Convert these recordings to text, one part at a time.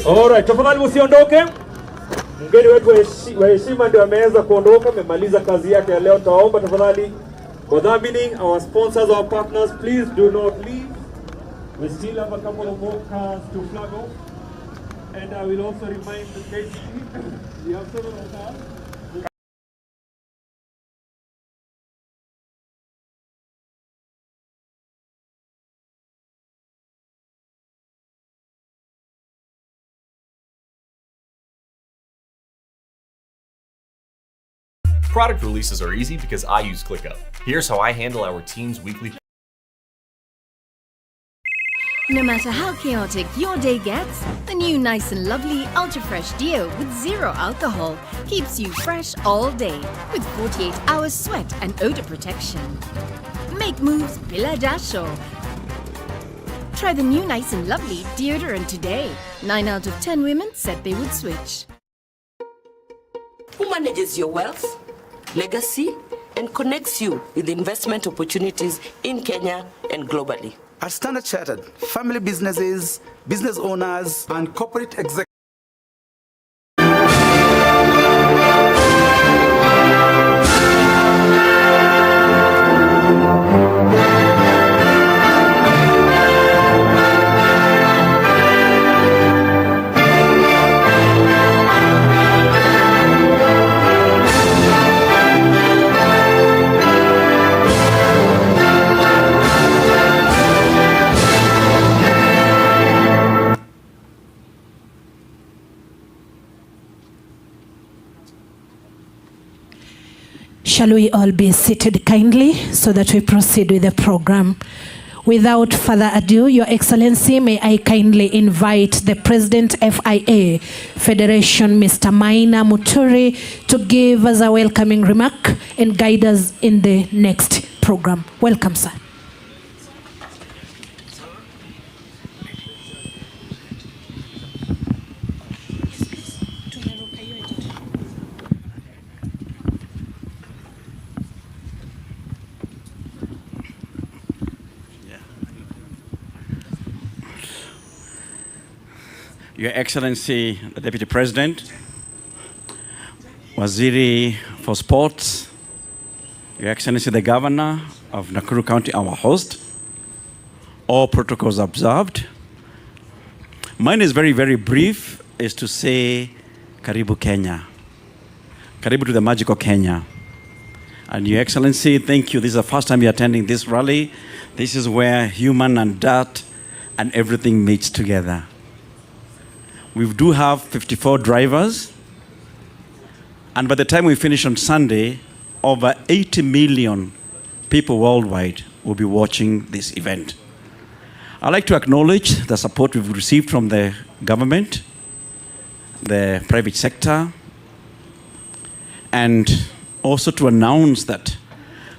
Alright, tafadhali msiondoke. Mgeni wetu wa heshima ndio ameweza kuondoka, amemaliza kazi yake ya leo. Taomba tafadhali wadhamini, our sponsors, our partners, please do not leave. We still have a couple of more cars to flag off. And I will also remind the KTV, we have several cars. Product releases are easy because I use ClickUp. Here's how I handle our team's weekly. No matter how chaotic your day gets, the new Nice and Lovely Ultra Fresh Deo with zero alcohol keeps you fresh all day with 48 hours sweat and odor protection. Make moves bila jasho. Try the new Nice and Lovely deodorant today. 9 out of 10 women said they would switch. Who manages your wealth, legacy, and connects you with investment opportunities in Kenya and globally? At Standard Chartered, family businesses, business owners, and corporate executives. Shall we all be seated kindly so that we proceed with the program? Without further ado, Your Excellency, may I kindly invite the President FIA Federation, Mr. Maina Muturi, to give us a welcoming remark and guide us in the next program. Welcome, sir. Your Excellency, the Deputy President, Waziri for Sports, Your Excellency, the Governor of Nakuru County, our host, all protocols observed. Mine is very, very brief, is to say, Karibu Kenya. Karibu to the magical Kenya. And Your Excellency, thank you. This is the first time you're attending this rally. This is where human and dirt and everything meets together. We do have 54 drivers, and by the time we finish on Sunday, over 80 million people worldwide will be watching this event. I'd like to acknowledge the support we've received from the government, the private sector, and also to announce that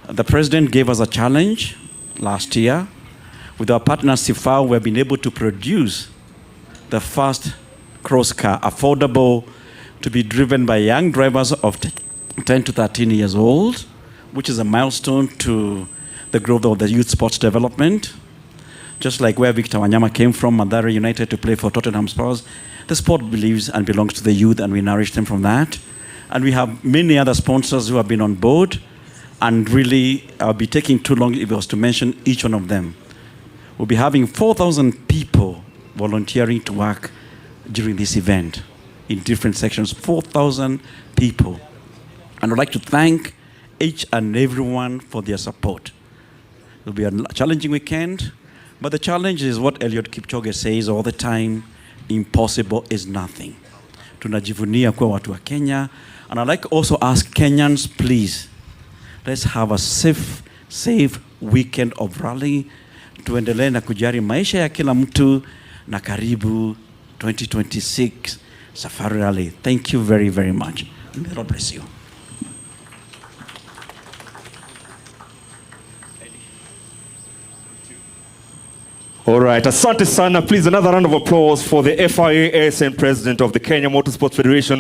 the President gave us a challenge last year. With our partner Safari, we've been able to produce the first cross car, affordable, to be driven by young drivers of 10 to 13 years old, which is a milestone to the growth of the youth sports development. Just like where Victor Wanyama came from, Mathare United, to play for Tottenham Spurs, the sport believes and belongs to the youth, and we nourish them from that. And we have many other sponsors who have been on board, and really, I'll be taking too long if I was to mention each one of them. We'll be having 4,000 people volunteering to work during this event in different sections, 4,000 people. And I'd like to thank each and everyone for their support. It'll be a challenging weekend, but the challenge is what Eliud Kipchoge says all the time: impossible is nothing. Tunajivunia kuwa watu wa Kenya. And I'd like to also ask Kenyans, please, let's have a safe weekend of rally. Tuendelee na kujali maisha ya kila mtu, na karibu 2026 Safari Rally. Thank you very, very much. May God bless you. All right, asante sana. Please, another round of applause for the FIA ASN President of the Kenya Motorsports Federation,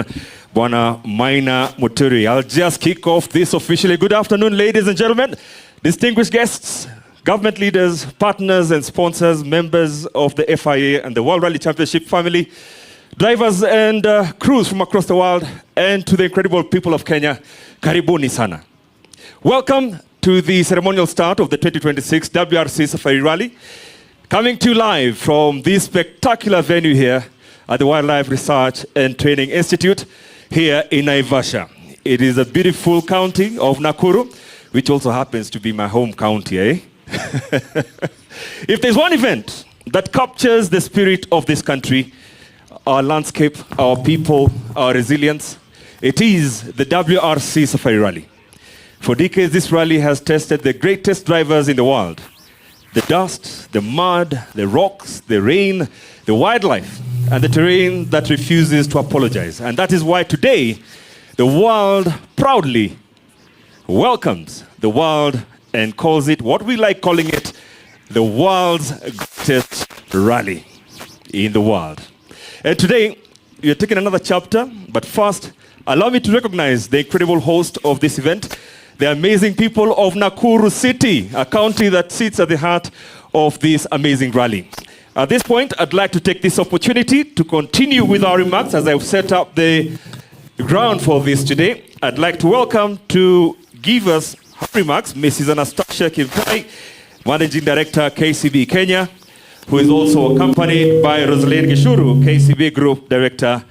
Bwana Maina Muturi. I'll just kick off this officially. Good afternoon, ladies and gentlemen, distinguished guests, government leaders, partners and sponsors, members of the FIA and the World Rally Championship family. Drivers and crews from across the world, and to the incredible people of Kenya, karibuni sana. Welcome to the ceremonial start of the 2026 WRC Safari Rally, coming to you live from this spectacular venue here at the Wildlife Research and Training Institute here in Naivasha. It is a beautiful county of Nakuru, which also happens to be my home county, eh? If there's one event that captures the spirit of this country, our landscape, our people, our resilience, it is the WRC Safari Rally. For decades, this rally has tested the greatest drivers in the world. The dust, the mud, the rocks, the rain, the wildlife, and the terrain that refuses to apologize. And that is why today, the world proudly welcomes the world and calls it, what we like calling it, the world's greatest rally in the world. And today, we are taking another chapter, but first, allow me to recognize the incredible host of this event, the amazing people of Nakuru City, a county that sits at the heart of this amazing rally. At this point, I'd like to take this opportunity to continue with our remarks as I've set up the ground for this today. I'd like to welcome to give us her remarks, Mrs. Anastasia Kimtai, Managing Director, KCB Kenya, who is also accompanied by Rosaline Gishuru, KCB Group Director.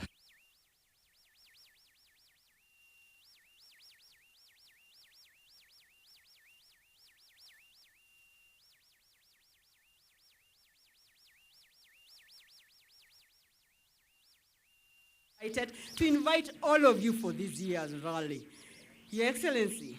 To invite all of you for this year's rally. Your Excellency,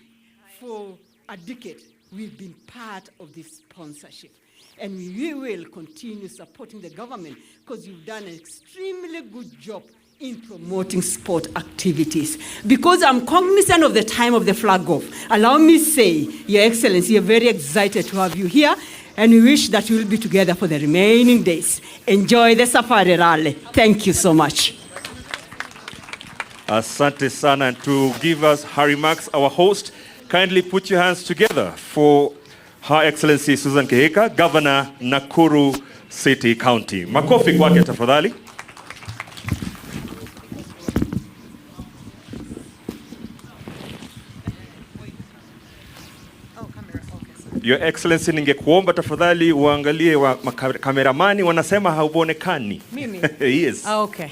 for a decade, we've been part of this sponsorship. And we will continue supporting the government because you've done an extremely good job in promoting sport activities. Because I'm cognizant of the time of the flag off, allow me to say, Your Excellency, we're very excited to have you here, and we wish that we'll be together for the remaining days. Enjoy the Safari Rally. Thank you so much. Asante sana. And to give us her remarks, our host, kindly put your hands together for Her Excellency Susan Kihika, Governor, Nakuru City County. Makofi kwake tafadhali. Your Excellency, ningekuomba tafadhali uangalie kameramani wanasema hauonekani. Mimi? Yes. Okay.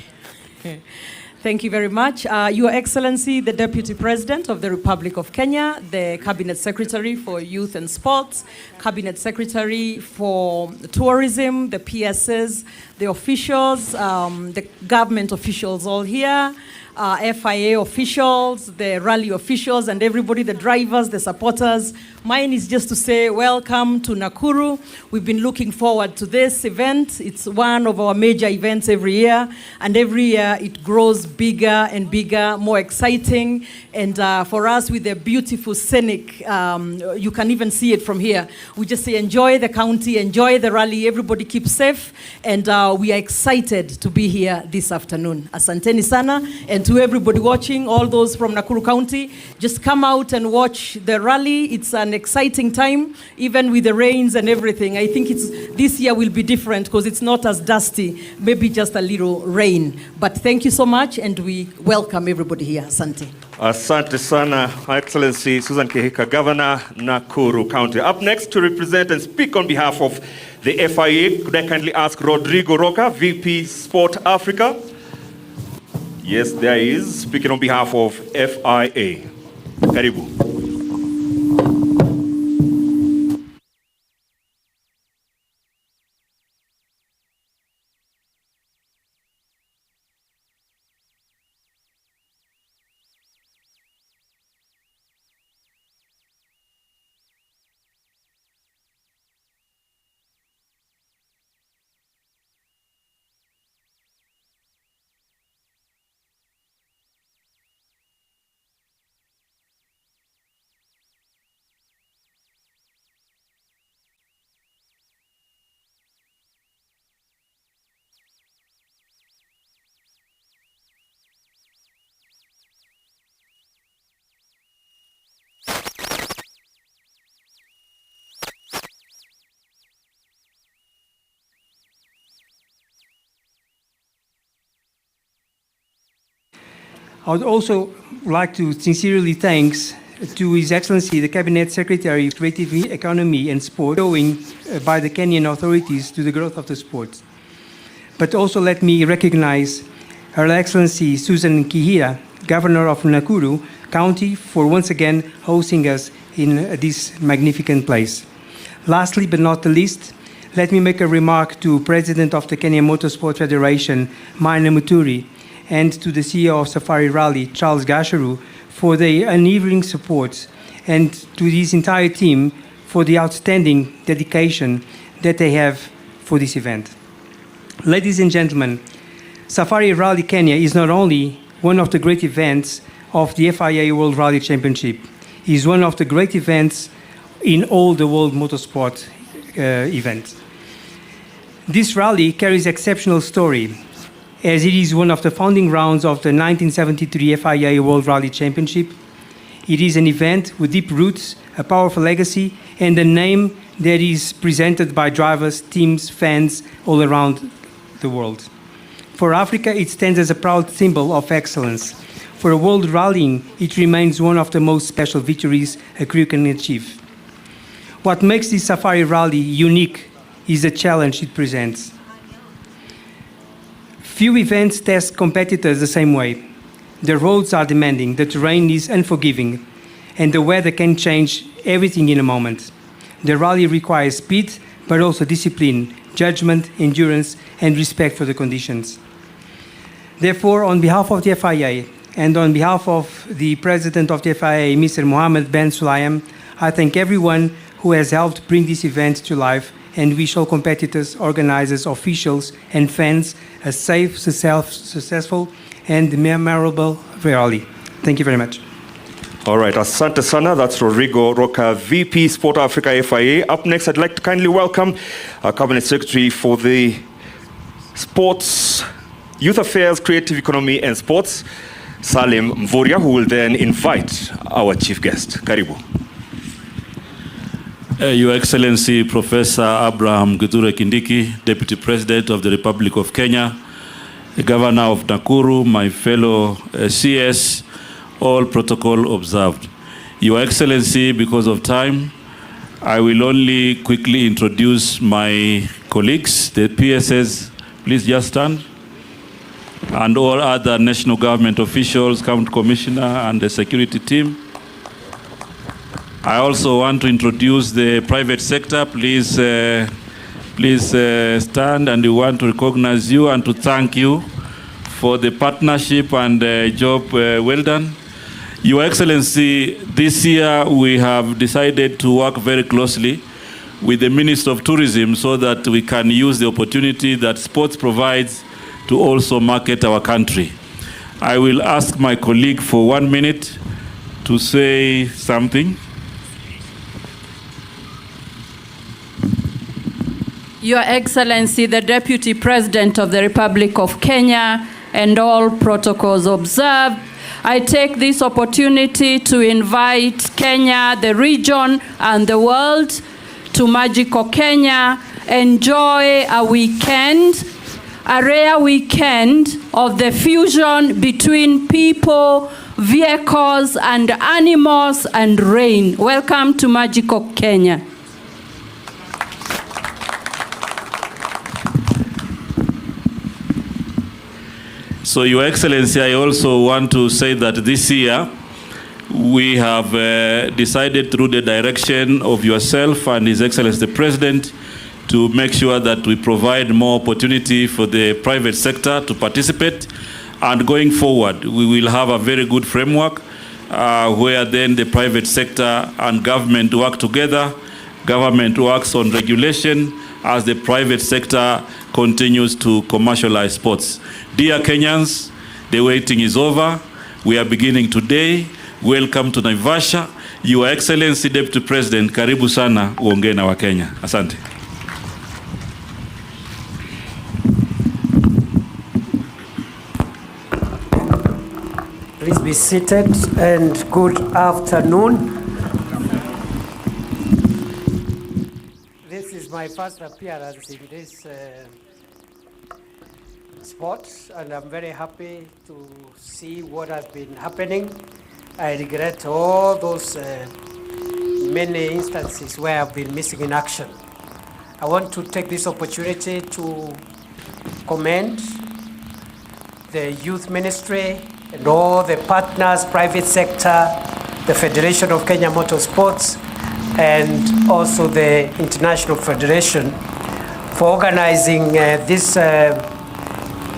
Thank you very much. Your Excellency, the Deputy President of the Republic of Kenya, the Cabinet Secretary for Youth and Sports, Cabinet Secretary for Tourism, the PSs, the officials, the government officials all here, FIA officials, the rally officials, and everybody, the drivers, the supporters. Mine is just to say welcome to Nakuru. We've been looking forward to this event. It's one of our major events every year, and every year it grows bigger and bigger, more exciting. And for us, with the beautiful scenic, you can even see it from here. We just say enjoy the county, enjoy the rally, everybody keep safe, and we are excited to be here this afternoon. Asanteni sana, and to everybody watching, all those from Nakuru County, just come out and watch the rally. It's an exciting time, even with the rains and everything. I think this year will be different because it's not as dusty, maybe just a little rain. But thank you so much, and we welcome everybody here. Asante. Asante sana, Her Excellency Susan Kihika, Governor, Nakuru County. Up next to represent and speak on behalf of the FIA, could I kindly ask Rodrigo Roca, VP Sport Africa? Yes, there he is, speaking on behalf of FIA. Karibu. I would also like to sincerely thank to His Excellency the Cabinet Secretary of Creative Economy and Sport, showing by the Kenyan authorities to the growth of the sport. But also let me recognize Her Excellency Susan Kihira, Governor of Nakuru County, for once again hosting us in this magnificent place. Lastly but not the least, let me make a remark to President of the Kenya Motorsport Federation, Maina Muturi, and to the CEO of Safari Rally, Charles Gasharu, for their unwavering support, and to his entire team for the outstanding dedication that they have for this event. Ladies and gentlemen, Safari Rally Kenya is not only one of the great events of the FIA World Rally Championship, it is one of the great events in all the world motorsport events. This rally carries exceptional story, as it is one of the founding rounds of the 1973 FIA World Rally Championship. It is an event with deep roots, a powerful legacy, and a name that is presented by drivers, teams, fans all around the world. For Africa, it stands as a proud symbol of excellence. For world rallying, it remains one of the most special victories a crew can achieve. What makes this Safari Rally unique is the challenge it presents. Few events test competitors the same way. The roads are demanding, the terrain is unforgiving, and the weather can change everything in a moment. The rally requires speed, but also discipline, judgment, endurance, and respect for the conditions. Therefore, on behalf of the FIA and on behalf of the President of the FIA, Mr. Mohammed Ben Sulayem, I thank everyone who has helped bring this event to life, and wish all competitors, organizers, officials, and fans a safe, successful, and memorable rally. Thank you very much. All right, asante sana. That's Rodrigo Roca, VP Sport Africa FIA. Up next, I'd like to kindly welcome our Cabinet Secretary for the Sports, Youth Affairs, Creative Economy and Sports, Salim Mvurya, who will then invite our chief guest. Karibu. Your Excellency, Professor Abraham Githure Kindiki, Deputy President of the Republic of Kenya, the Governor of Nakuru, my fellow CS, all protocol observed. Your Excellency, because of time, I will only quickly introduce my colleagues, the PSS, please just stand, and all other national government officials, County Commissioner, and the security team. I also want to introduce the private sector. Please stand, and we want to recognize you and to thank you for the partnership and job well done. Your Excellency, this year we have decided to work very closely with the Minister of Tourism so that we can use the opportunity that sports provides to also market our country. I will ask my colleague for 1 minute to say something. Your Excellency, the Deputy President of the Republic of Kenya, and all protocols observed, I take this opportunity to invite Kenya, the region, and the world to magical Kenya. Enjoy a weekend, a rare weekend of the fusion between people, vehicles, and animals and rain. Welcome to magical Kenya. So, Your Excellency, I also want to say that this year we have decided through the direction of yourself and His Excellency the President to make sure that we provide more opportunity for the private sector to participate. And going forward, we will have a very good framework where then the private sector and government work together. Government works on regulation as the private sector continues to commercialize sports. Dear Kenyans, the waiting is over. We are beginning today. Welcome to Naivasha. Your Excellency, Deputy President, karibu sana uongee na Wakenya. Asante. Please be seated and good afternoon. This is my first appearance in this sports, and I'm very happy to see what has been happening. I regret all those many instances where I've been missing in action. I want to take this opportunity to commend the Youth Ministry and all the partners, private sector, the Federation of Kenya Motorsports, and also the International Federation for organizing this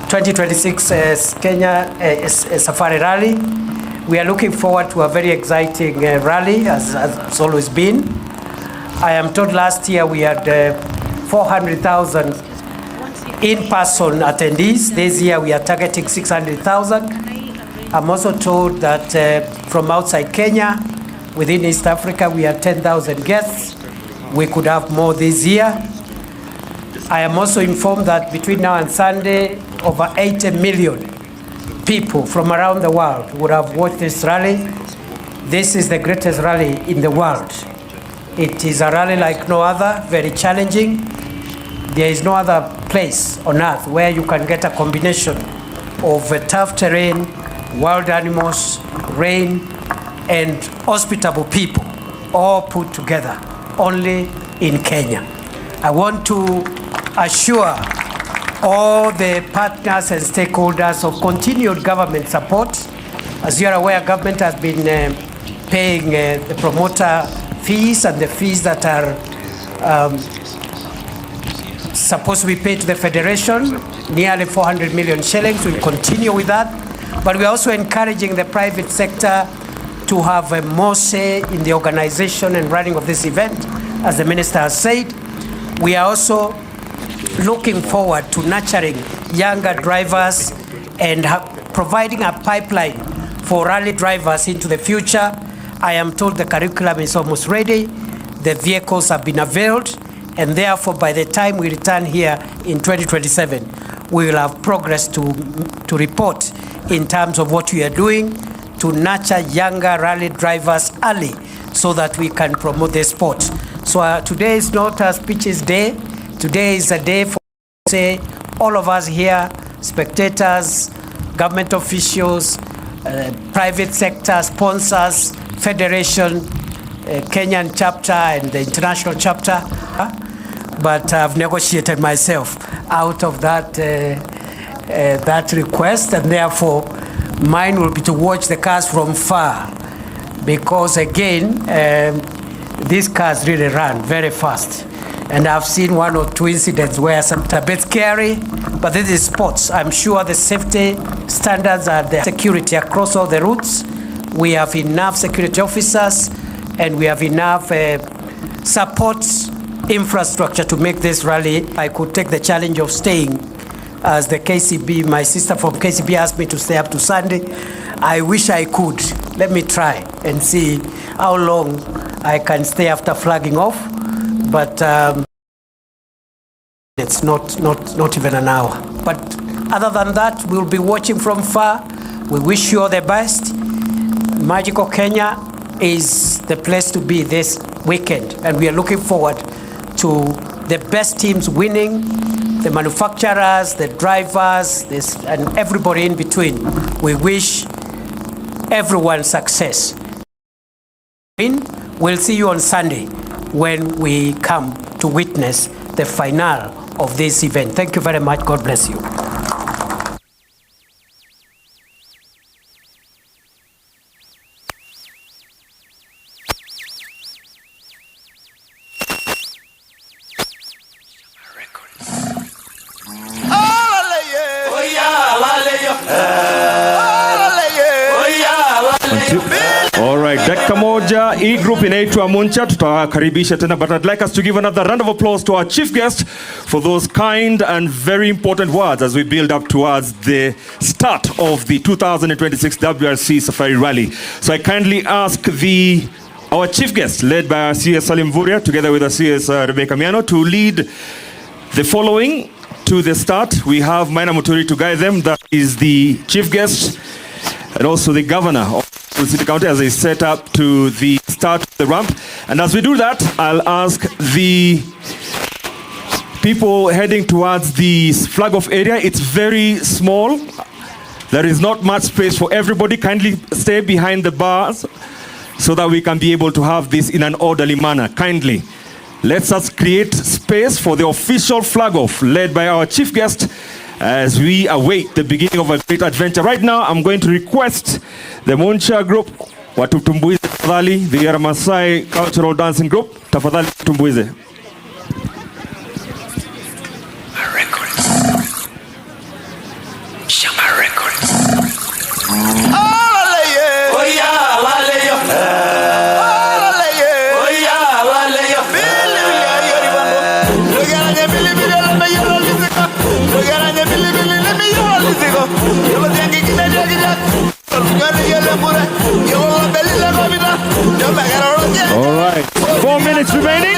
2026 Kenya Safari Rally. We are looking forward to a very exciting rally, as it's always been. I am told last year we had 400,000 in-person attendees. This year we are targeting 600,000. I'm also told that from outside Kenya, within East Africa, we have 10,000 guests. We could have more this year. I am also informed that between now and Sunday, over 80 million people from around the world would have watched this rally. This is the greatest rally in the world. It is a rally like no other, very challenging. There is no other place on earth where you can get a combination of tough terrain, wild animals, rain, and hospitable people, all put together, only in Kenya. I want to assure all the partners and stakeholders of continued government support. As you are aware, government has been paying the promoter fees and the fees that are supposed to be paid to the federation, nearly 400 million shillings. We'll continue with that. But we're also encouraging the private sector to have a more say in the organization and running of this event, as the minister has said. We are also looking forward to nurturing younger drivers and providing a pipeline for rally drivers into the future. I am told the curriculum is almost ready. The vehicles have been availed, and therefore by the time we return here in 2027, we will have progress to report in terms of what we are doing to nurture younger rally drivers early so that we can promote the sport. So today is not a speeches day. Today is a day for, say, all of us here, spectators, government officials, private sector, sponsors, federation, Kenyan chapter and the international chapter. But I've negotiated myself out of that request, and therefore mine will be to watch the cars from far, because again, these cars really run very fast. And I've seen one or two incidents where sometimes a bit scary, but this is sports. I'm sure the safety standards are the security across all the routes. We have enough security officers, and we have enough support infrastructure to make this rally. I could take the challenge of staying, as the KCB, my sister from KCB asked me to stay up to Sunday. I wish I could. Let me try and see how long I can stay after flagging off. But it's not even an hour. But other than that, we'll be watching from far. We wish you all the best. Magical Kenya is the place to be this weekend, and we are looking forward to the best teams winning, the manufacturers, the drivers, and everybody in between. We wish everyone success. We'll see you on Sunday when we come to witness the finale of this event. Thank you very much. God bless you. Alright, dakika moja, hii group inaitwa Muncha, tutakaribisha tena, but I'd like us to give another round of applause to our chief guest for those kind and very important words as we build up towards the start of the 2026 WRC Safari Rally. So I kindly ask our chief guest, led by our CS Salim Vuria, together with our CS Rebecca Miano, to lead the following to the start. We have Maina Muturi to guide them. That is the chief guest and also the governor of City County as they set up to the start of the ramp. And as we do that, I'll ask the people heading towards the flag off area. It's very small. There is not much space for everybody. Kindly stay behind the bars so that we can be able to have this in an orderly manner. Kindly, let's us create space for the official flag off led by our chief guest as we await the beginning of a great adventure. Right now, I'm going to request the Muncha group, watutumbuize tafadhali, the Masai cultural dancing group, tafadhali tumbuize. All right, 4 minutes remaining.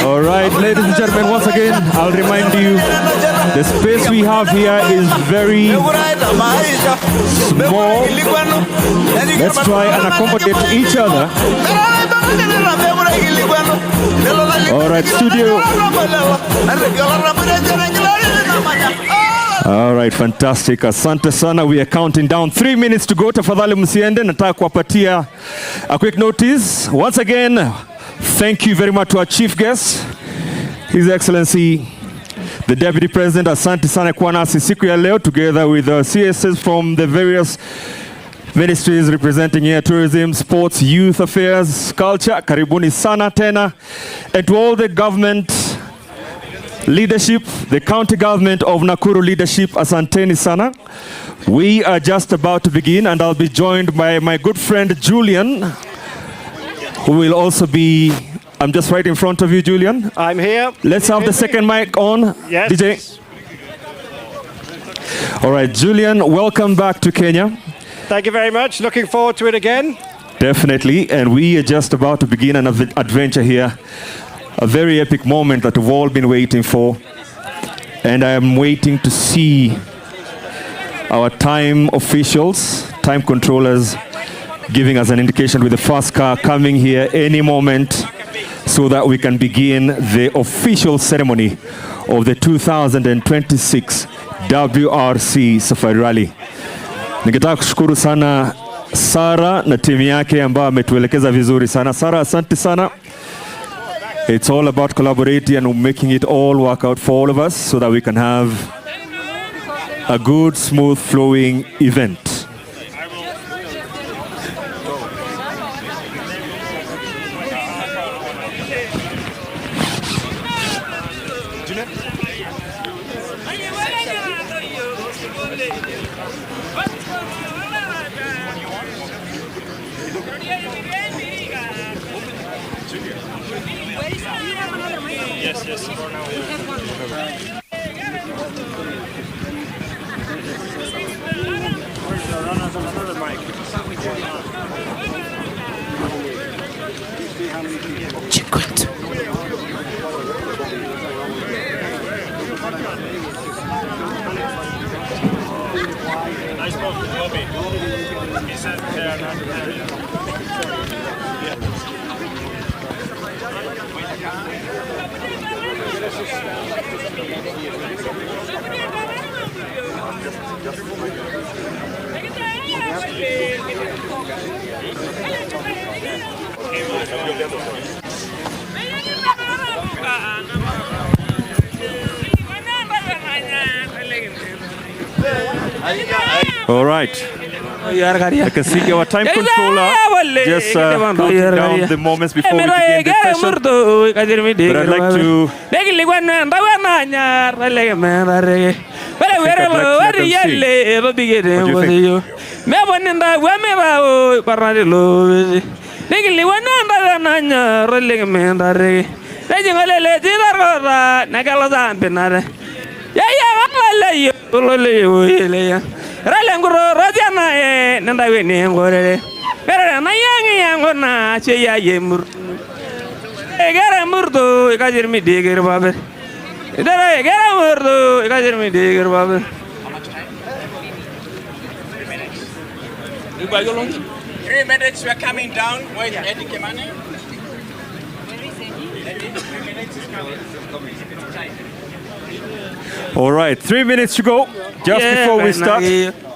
All right, ladies and gentlemen, once again, I'll remind you, the space we have here is very small. Let's try and accommodate each other. All right, studio. All right, fantastic. Asante sana. We are counting down 3 minutes to go. Tafadhali msiende, nataka kuwapatia a quick notice. Once again, thank you very much to our chief guest, His Excellency, the Deputy President. Asante sana kuwa nasi siku ya leo, together with the CSS from the various ministries representing here, tourism, sports, youth affairs, culture. Karibuni sana tena. And to all the government leadership, the county government of Nakuru leadership, asanteni sana. We are just about to begin, and I'll be joined by my good friend Julian, who will also be, I'm just right in front of you, Julian. I'm here. Let's have the second mic on. Yes. DJ. All right, Julian, welcome back to Kenya. Thank you very much. Looking forward to it again. Definitely, and we are just about to begin an adventure here. A very epic moment that we've all been waiting for. And I am waiting to see our time officials, time controllers, giving us an indication with the first car coming here any moment so that we can begin the official ceremony of the 2026 WRC Safari Rally. Ningetaka kushukuru sana Sara na timu yake ambao ametuelekeza vizuri sana. Sara, asante sana. It's all about collaborating and making it all work out for all of us so that we can have a good, smooth, flowing event. Yes, for now. Another mic. I spoke to Bobby. He said they are not there. All right. I can see our time controller just counting down the moments before we begin the session. But I'd like to Ya ya wala Ralenguro Rajana Nanda Winnie Ngore. Na yang na che ya yemur. Egara murdo ikajir mi digir babe. Dara egara murdo ikajir mi digir babe. 3 minutes, we're coming down. Wait, Eddie Kimani. 3 minutes is coming. All right, 3 minutes to go, just before we start.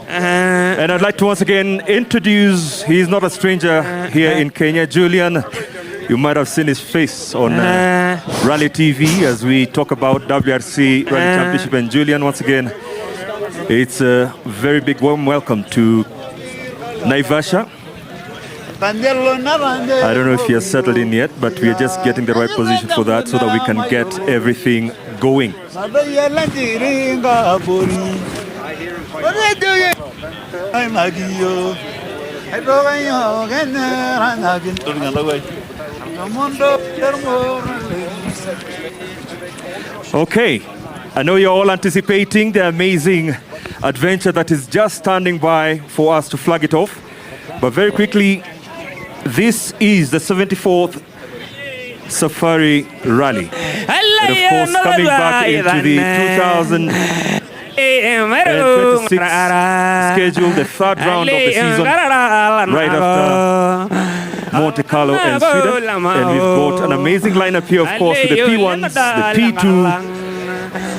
And I'd like to once again introduce, he's not a stranger here in Kenya, Julian. You might have seen his face on Rally TV as we talk about WRC Rally Championship. And Julian, once again, it's a very big warm welcome to Naivasha. I don't know if you're settled in yet, but we are just getting the right position for that so that we can get everything going. Okay, I know you're all anticipating the amazing adventure that is just standing by for us to flag it off. But very quickly, this is the 74th Safari Rally. And of course, coming back into the 2026 schedule, the third round of the season, right after Monte Carlo and Sweden. And we've got an amazing lineup here, of course, with the P1s, the P2,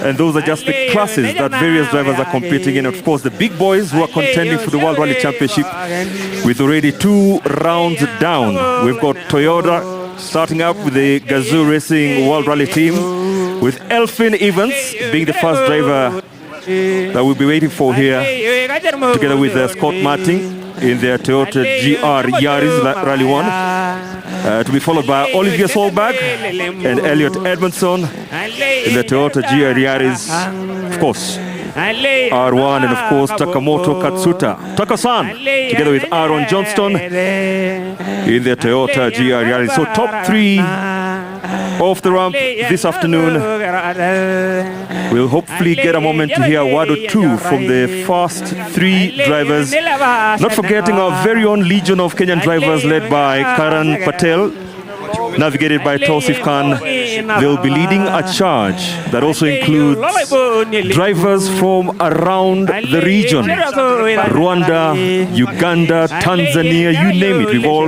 and those are just the classes that various drivers are competing in. Of course, the big boys who are contending for the World Rally Championship with already 2 rounds down. We've got Toyota starting up with the Gazoo Racing World Rally team, with Elfin Evans being the first driver that we'll be waiting for here, together with Scott Martin in their Toyota GR Yaris Rally 1, to be followed by Olivier Solberg and Elliot Edmondson in the Toyota GR Yaris, of course, R1, and of course Takamoto Katsuta, Taka-san, together with Aaron Johnston in the Toyota GR Yaris. So top 3 off the ramp this afternoon. We'll hopefully get a moment to hear a word or two from the first 3 drivers. Not forgetting our very own legion of Kenyan drivers led by Karan Patel, navigated by Tausif Khan. They'll be leading a charge that also includes drivers from around the region. Rwanda, Uganda, Tanzania, you name it. We've all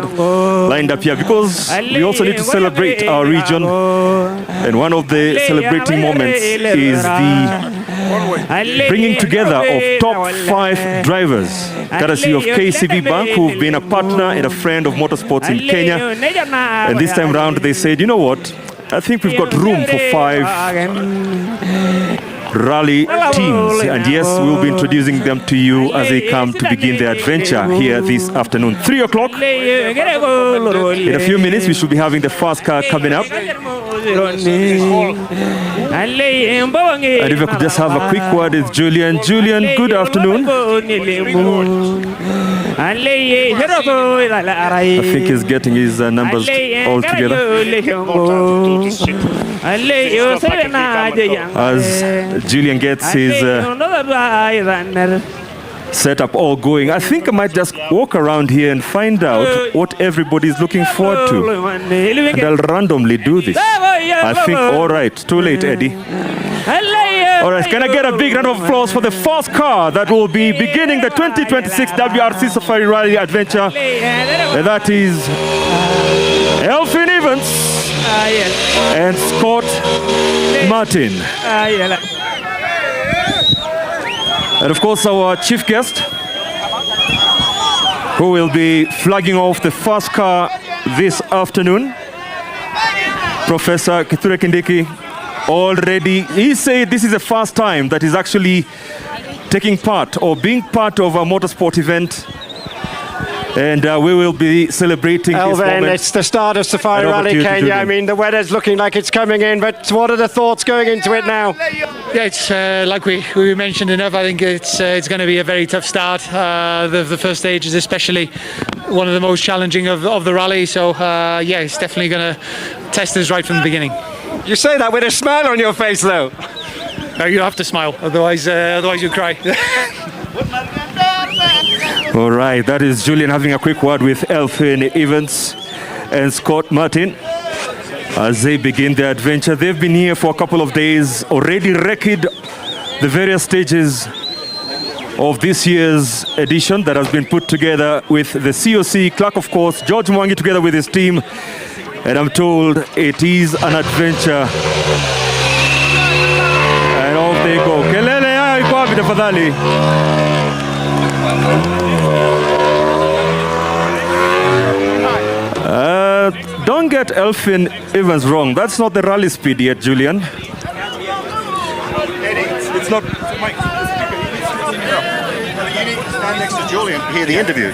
lined up here because we also need to celebrate our region. And one of the celebrating moments is the bringing together of top 5 drivers, courtesy of KCB Bank, who've been a partner and a friend of motorsports in Kenya. And this time round, they said, you know what? I think we've got room for 5 rally teams. And yes, we'll be introducing them to you as they come to begin their adventure here this afternoon. 3 o'clock. In a few minutes, we should be having the first car coming up. And if I could just have a quick word with Julian. Julian, good afternoon. I think he's getting his numbers all together. As Julian gets his setup all going, I think I might just walk around here and find out what everybody's looking forward to. And I'll randomly do this. I think, all right, too late, Eddie. All right, can I get a big round of applause for the first car that will be beginning the 2026 WRC Safari Rally Adventure? And that is Elfin Evans and Scott Martin. And of course, our chief guest, who will be flagging off the first car this afternoon, Professor Kithure Kindiki. Already, he said this is the first time that he's actually taking part or being part of a motorsport event. And we will be celebrating this moment. It's the start of Safari Rally Kenya. I mean, the weather's looking like it's coming in, but what are the thoughts going into it now? Yeah, it's like we mentioned enough. I think it's going to be a very tough start. The first stage is especially one of the most challenging of the rally. So yeah, it's definitely going to test us right from the beginning. You say that with a smile on your face, though. You have to smile, otherwise you cry. All right, that is Julian having a quick word with Elfin Evans and Scott Martin as they begin their adventure. They've been here for a couple of days, already wrecked the various stages of this year's edition that has been put together with the COC, Clark of course, George Mwangi together with his team, and I'm told it is an adventure. And off they go. Kelele ya iko wapi tafadhali? Don't get Elfin Evans wrong. That's not the rally speed yet, Julian. It's not. Mike, you need to stand next to Julian to hear the interview.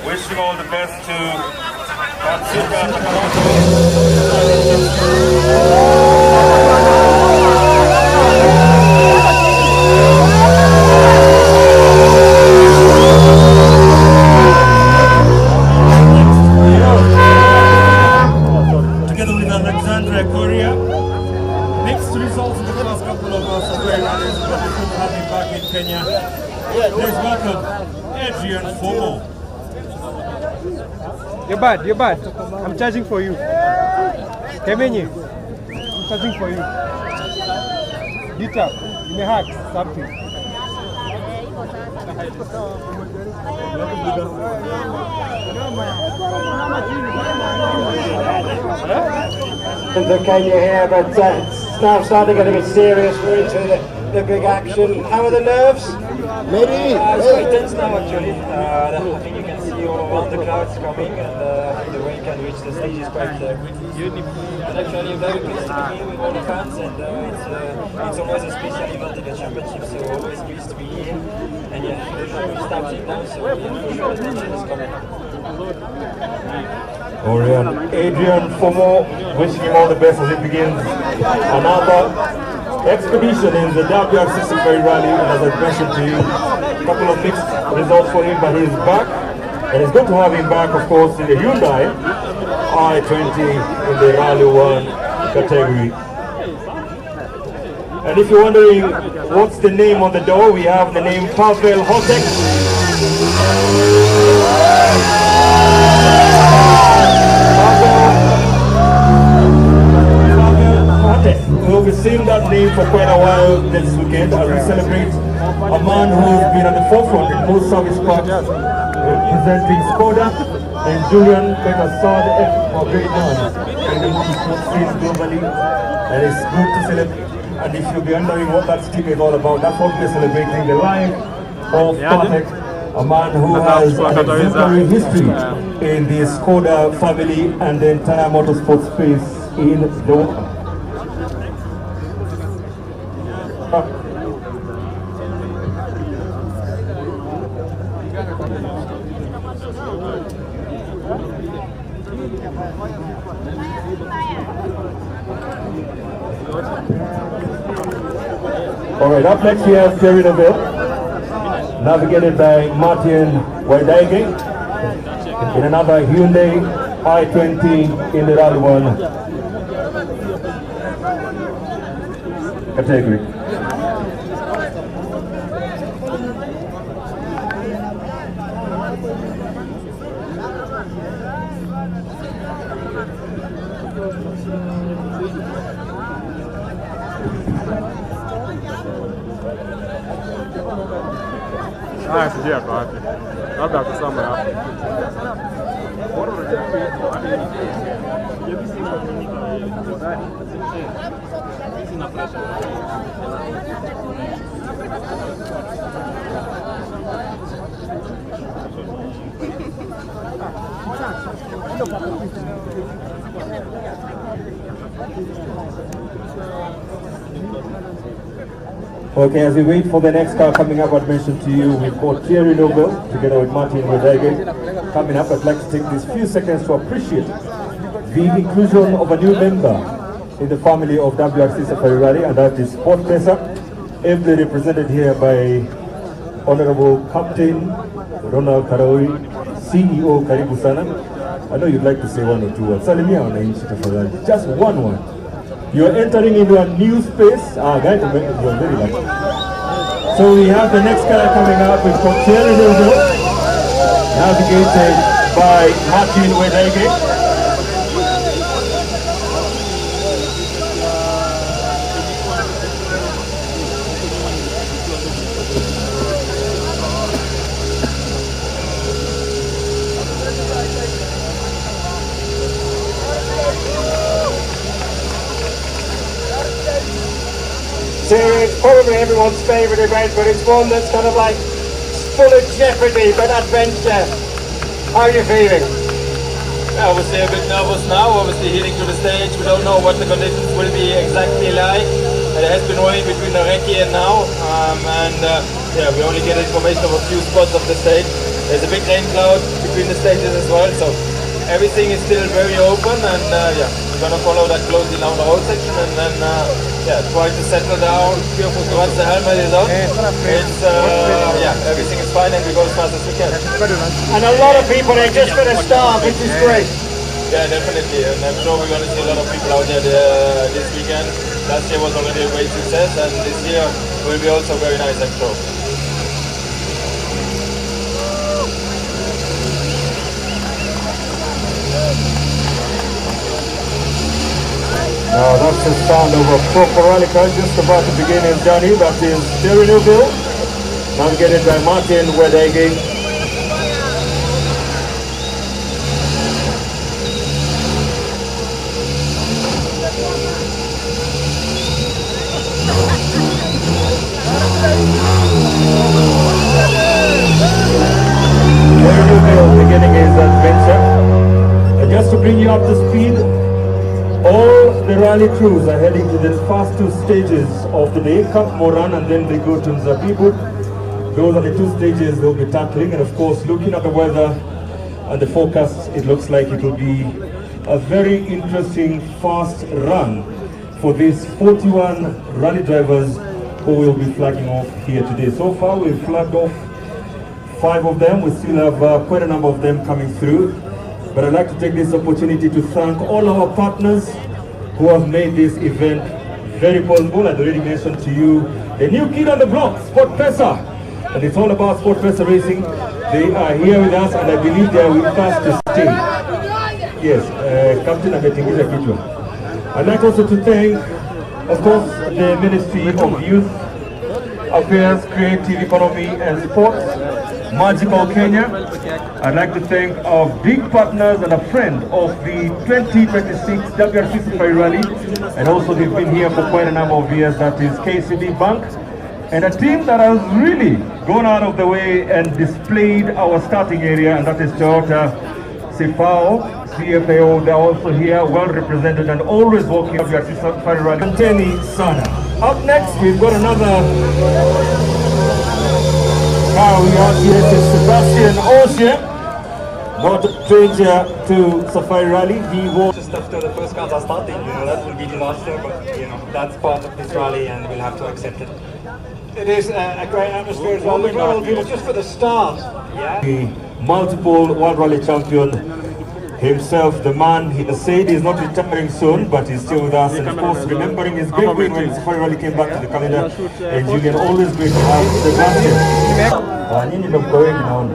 Wishing all the best to together with Alexandria Korea. Mixed results in the first couple of Safari rallies, but it's good to have him back in Kenya. Please welcome Adrian Fomo. You're bad. I'm charging for you. Kemenye, I'm charging for you. Get up. You may hack something. The Kenya here, but it's now starting to get a bit serious. We're into the big action. How are the nerves? Maybe. It's quite tense now actually. I think you can see all around the clouds coming, and I think the way you can reach the stage is quite quickly. And actually I'm very pleased to be here with all the fans, and it's always a special event in the championship, so always pleased to be here. And yeah, the show is starting now, so yeah, for sure the tension is coming. Adrian Fomo, wishing him all the best as it begins another expedition in the WRC Safari Rally. And as I mentioned to you, a couple of mixed results for him, but he's back. And it's good to have him back, of course, in the Hyundai i20 in the Rally 1 category. And if you're wondering what's the name on the door, we have the name Pavel Hotek. We'll be seeing that name for quite a while this weekend as we celebrate a man who's been at the forefront in most service parks, representing Skoda, and Julian made a solid effort for a great man in the motorsport scene globally. And it's good to celebrate. And if you'll be wondering what that stick is all about, that's what we're celebrating, the life of Patek, a man who has an exemplary history in the Skoda family and the entire motorsport space in the world. Alright, up next we have Terry Neville, navigated by Martin Waidaige in another Hyundai i20 in the Rally 1 category. Sijia kwa wapi, labda kusoma hapo. Okay, as we wait for the next car coming up, I'd mentioned to you, we've got Thierry Nobel together with Martin Rodriguez coming up. I'd like to take these few seconds to appreciate the inclusion of a new member in the family of WRC Safari Rally, and that is Sport Pesa, ably represented here by Honorable Captain Ronald Karaui, CEO Karibu Sana. I know you'd like to say one or two words. Salimia wananchi tafadhali. Just one word. You're entering into a new space. Guys, you're very lucky. So we have the next car coming up. We've got Thierry Nobel, navigated by Martin Wedege. It's probably everyone's favourite event, but it's one that's kind of like full of jeopardy but adventure. How are you feeling? Obviously a bit nervous now, obviously heading to the stage. We don't know what the conditions will be exactly like. It has been rain between the recce and now, yeah, we only get information of a few spots of the stage. There's a big rain cloud, between the stages as well. So everything is still very open, and yeah, we're gonna follow that closely now the whole section, and then yeah, try to settle down. Careful once the helmet is on. It's yeah, everything is fine, and we go as fast as we can. And a lot of people are just for the start, which is great. Yeah, definitely, and I'm sure we're going to see a lot of people out there this weekend. Last year was already a great success, and this year will be also very nice, I'm sure. Now that's the sound of a proper rally car just about to begin his journey. That is Terry Newville, navigated by Martin Wedege. Terry Newville beginning his adventure. And just to bring you up to speed, all the rally crews are heading to the first two stages of today, Camp Moran, and then they go to Nzabibu. Those are the two stages they'll be tackling, and of course, looking at the weather and the forecast, it looks like it will be a very interesting fast run for these 41 rally drivers who will be flagging off here today. So far, we've flagged off 5 of them. We still have quite a number of them coming through. But I'd like to take this opportunity to thank all our partners who have made this event very possible. I'd already mentioned to you the new kid on the block, Sport Pesa. And it's all about Sport Pesa Racing. They are here with us, and I believe they are with us to stay. Yes, Captain Ametingiza Kichwa. I'd like also to thank, of course, the Ministry of Youth Affairs, Creative Economy and Sports, Magical Kenya. I'd like to thank our big partners and a friend of the 2026 WRC Safari Rally, and also they've been here for quite a number of years. That is KCB Bank, and a team that has really gone out of the way and displayed our starting area, and that is Toyota Sifao, CFAO. They're also here, well represented and always working at WRC Safari Rally. Anteni Sana. Up next, we've got another car we have here. It's Sebastian Oshie, not a stranger to Safari Rally. He was just after the first cars are starting, you know, that will be disaster, but you know, that's part of this rally and we'll have to accept it. It is a great atmosphere as well. We've got all the people just for the start. Yeah. The multiple World Rally champion himself, the man, he said he's not retiring soon, but he's still with us. And of course, remembering his great win when Safari Rally came back to the calendar. And Julian, always great to have Sebastian. Nyinyi ndio mko wengi naona.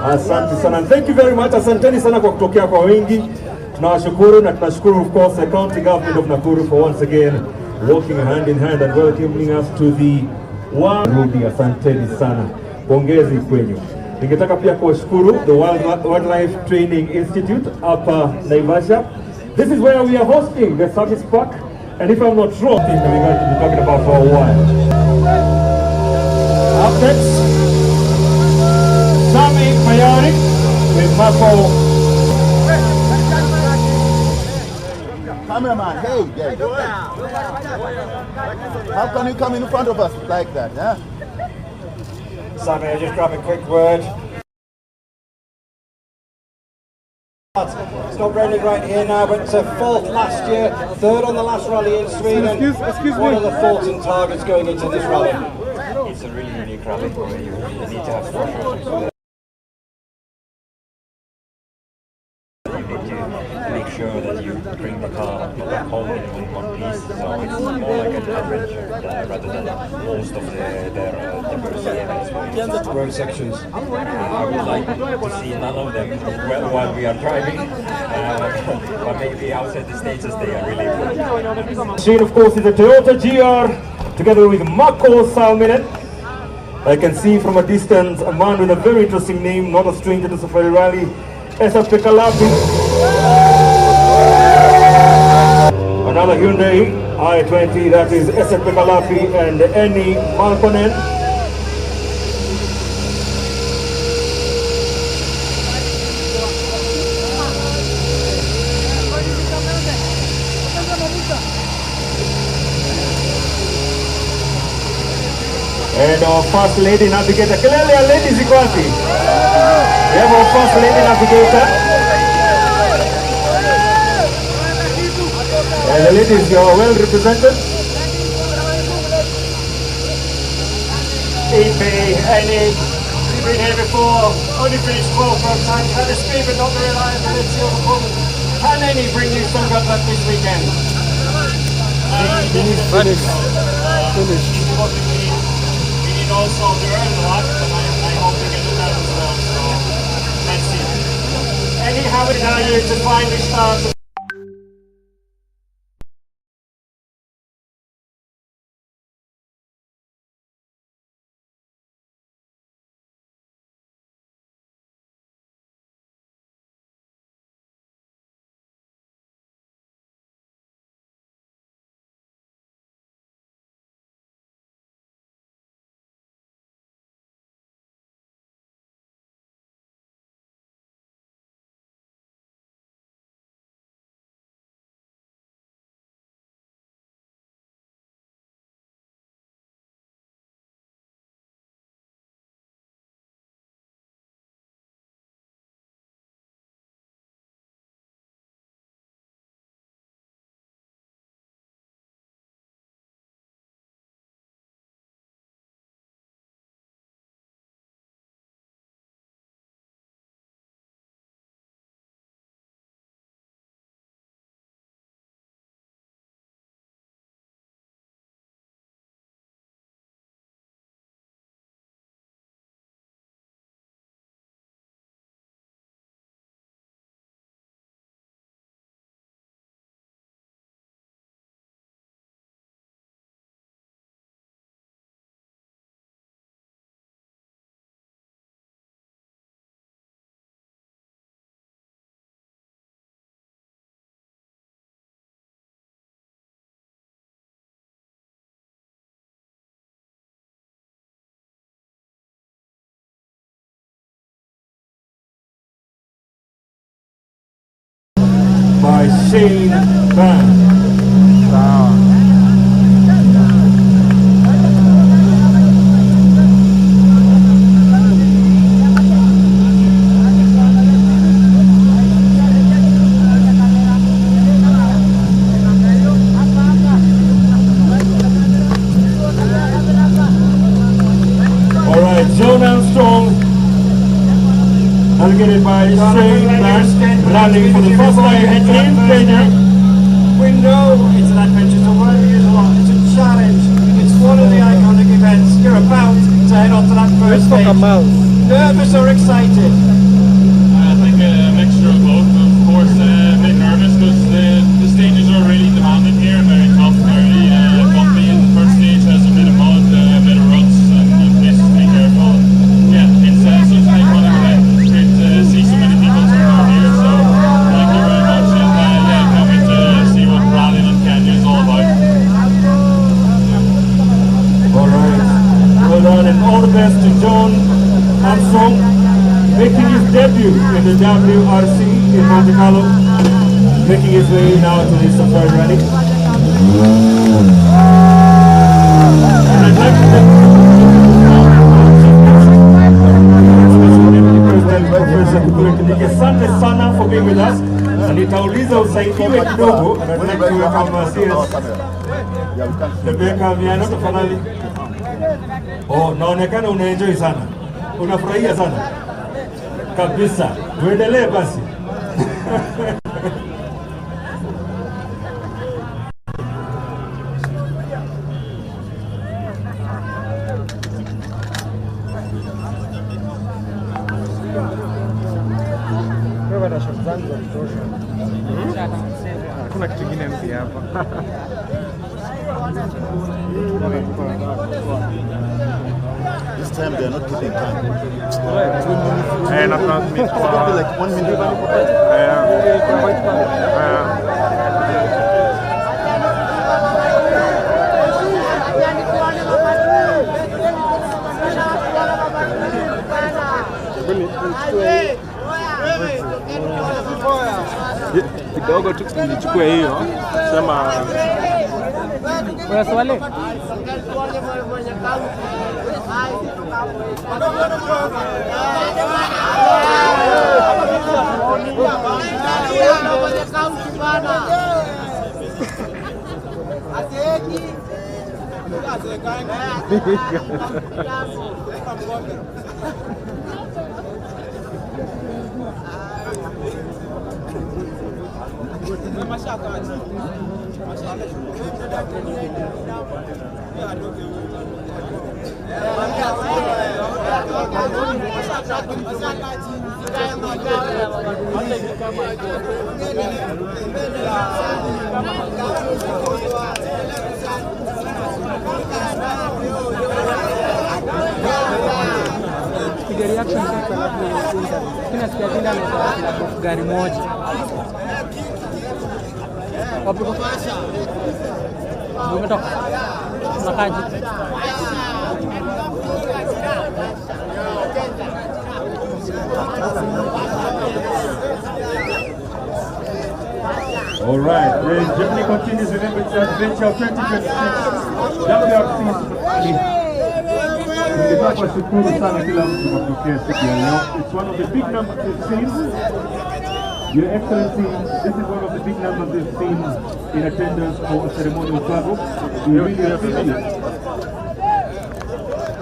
Asante sana. Thank you very much. Asanteni sana kwa kutokea kwa wengi. Tunawashukuru na tunashukuru of course the county government of Nakuru for once again working hand in hand and welcoming us to the Ruby. Asanteni sana. Pongezi kwenyu. Ningetaka pia kuwashukuru the Wildlife Training Institute hapa Naivasha. This is where we are hosting the service park, and if I'm not wrong, I think we're going to be talking about for a while. Up next, Sami Mayari with Marco. Cameraman, hey, how can you come in front of us like that, huh? Sammy, I'll just grab a quick word. It's not raining right here now, but it's a fourth last year, third on the last rally in Sweden. Excuse me. What are the thoughts and targets going into this rally? It's a really unique rally where you need to have structure. You need to make sure that you bring the car home in one piece, so it's more like an average rather than most of their WRC events. Road sections. I would like to see none of them while we are driving, but maybe outside the stages they are really good. Machine, of course, is a Toyota GR together with Marco Salminen. I can see from a distance a man with a very interesting name, not a stranger to Safari Rally, Esa Pekalapi. Another Hyundai i20, that is Esa Pekalapi and Eni Malkonen. our First Lady Navigator. Kelele ya ladies ziko wapi? We have our First Lady Navigator. The ladies, you are well represented. EP, any, you've been here before, only finished 12 from time, had a speed but not the reliability of the performance. Can any bring you some good luck this weekend? Finish. We need also the early luck, but I hope we can do that as well. So let's see. Any habit are you to finally start? By Shane Band. All right, John Armstrong, navigated by Shane Band, running for the first time in Kenya. We know it's an adventure, so whatever it is a lot, it's a challenge. It's one of the iconic events. You're about to head on to that first stage. Nervous or excited? I think a mixture of both. Of course, a bit nervous because the stages are really demanding here, very tough, very bumpy. In the first stage has a bit of mud, a bit of ruts, and places to be careful. Yeah, it's such an iconic event. It's great to see so many people turn out here. So thank you very much, and yeah, can't wait to see what rallying in Kenya is all about. All right, well done, and all the best to John Armstrong, making his debut in the WRC in Monte Carlo, making his way now to the Safari Rally. And I'd like to thank Professor Kindiki. Asante sana for being with us. Na nitauliza usaidiwe kidogo, and I'd like to welcome CS Rebecca Miano tafadhali. Oh, naonekana unaenjoy sana. Unafurahia sana. Kabisa. Tuendelee basi. Wewe na short zangu za kutosha. Hakuna kitu kingine mpya hapa. This time they are not keeping time. Na transmit kwa like 1 minute now. kidogo tu nichukue hiyo sema una swali reaction kina sikia na gari moja. Wapi kwa fasha? Umetoka. Makaji. All right, the journey continues. Remember, it's adventure of 2026 WRC Safari. Ningependa kushukuru sana kila mtu kwa kutokea siku ya leo. It's one of the big numbers we've seen. Your Excellency, this is one of the big numbers we've seen in attendance for a ceremonial travel. We really appreciate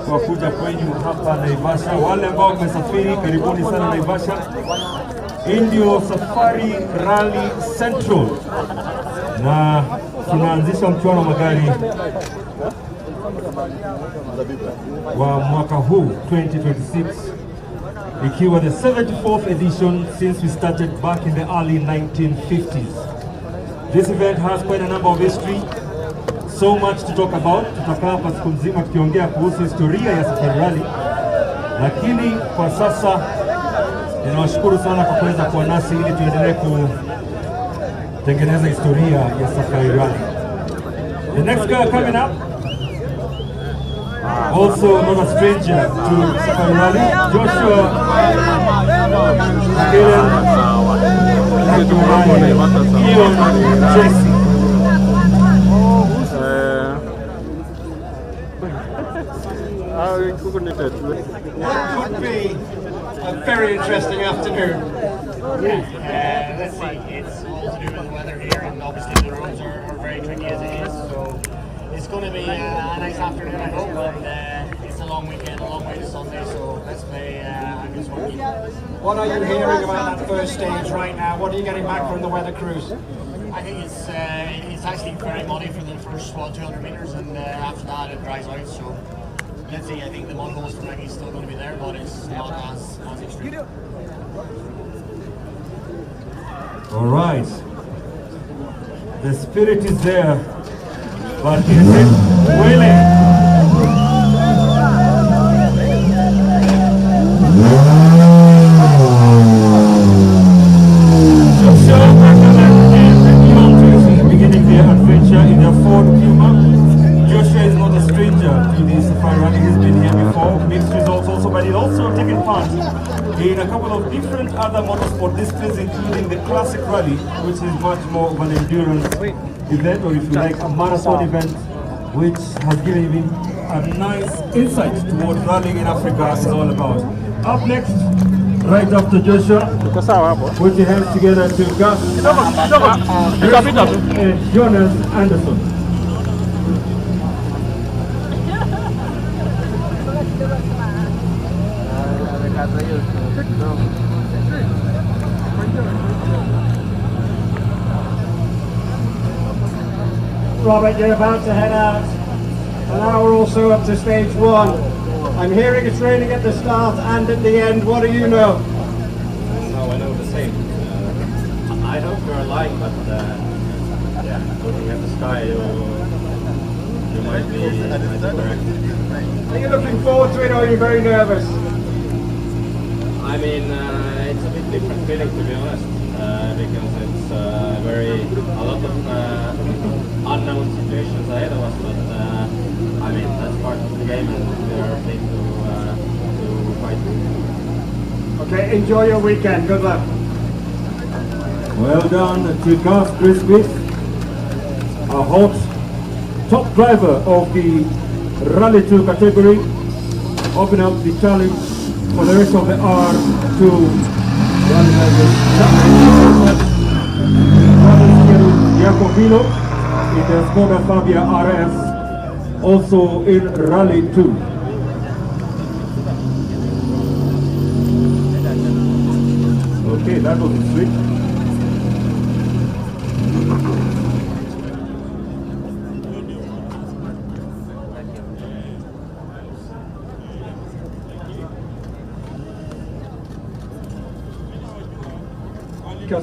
kwa kuja kwenyu hapa Naivasha. Wale ambao mmesafiri, karibuni sana Naivasha. Ndio Safari Rally Central, na tunaanzisha mchuano wa magari wa mwaka huu 2026, ikiwa the 74th edition since we started back in the early 1950s. This event has quite a number of history, so much to talk about. Tutakaa hapa siku nzima tukiongea kuhusu historia ya Safari Rally, lakini kwa sasa ninawashukuru sana kwa kuweza kuwa nasi ili tuendelee kutengeneza historia ya Safari Rally. The next guy coming up, also not a stranger to Safari Rally, Joshua Kellen, Jesse. It could be a very interesting afternoon. Let's see, it's all to do with the weather here, and obviously the roads are very tricky as it is, so it's going to be a nice afternoon, I hope, and it's a long weekend, a long way to Sunday, so let's play a good one. What are you hearing about that first stage right now? What are you getting back from the weather cruise? I think it's actually very muddy for the first 200 meters, and after that it dries out, so let's see. I think the mud holes for Maggie is still going to be there, but it's not as extreme. All right, the spirit is there, but is it willing? Beginning their adventure in their Ford Puma. Joshua is not a stranger to the Safari Rally. He's been here before, mixed results also, but he's also taken part in a couple of different other motorsport disciplines, including the Classic Rally, which is much more of an endurance event, or if you like, a marathon event, which has given him a nice insight towards rallying in Africa is all about. Up next, right after Joshua, put your hands together to Gus and Jonas Anderson. Robert, you're about to head out an hour or so up to stage one. I'm hearing it's raining at the start and at the end. What do you know? No, I know the same. I hope you're alive, but yeah, looking at the sky, you might be correct. Are you looking forward to it, or are you very nervous? I mean, it's a bit different feeling, to be honest, because it's a lot of unknown situations ahead of us, but I mean, that's part of the game, and we are playing to fight. Okay, enjoy your weekend. Good luck. Well done to Gus Smith, a hot top driver of the Rally 2 category. open up the challenge for the rest of the hour to run Jacobino in the Skoda Fabia RS, also in Rally 2. Okay, that was a switch.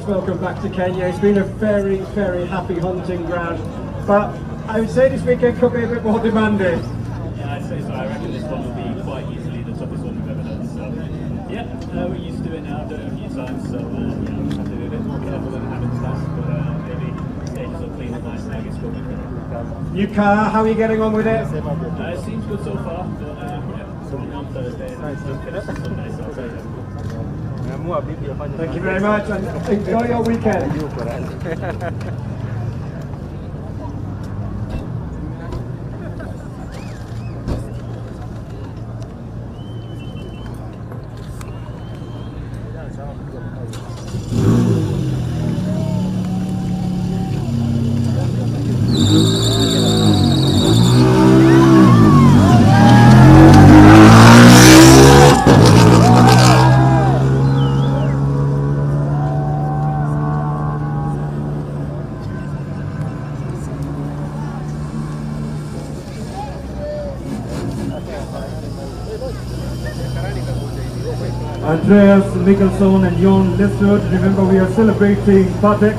Welcome back to Kenya. It's been a very, very happy hunting ground, but I would say this weekend could be a bit more demanding. Yeah, I'd say so. I reckon this one will be quite easily the toughest one we've ever done. So, yeah, we're used to it now. I've done it a few times, so you know, just have to be a bit more careful than having the past. But maybe stages will clean up nice now. It's good. New car, how are you getting on with it? It seems good so far, but yeah, so on Thursday and it's still finished on Sunday, so I'll say that. Thank you very much and enjoy your weekend. Andreas Mikkelson and Jon Listert. Remember, we are celebrating Patek,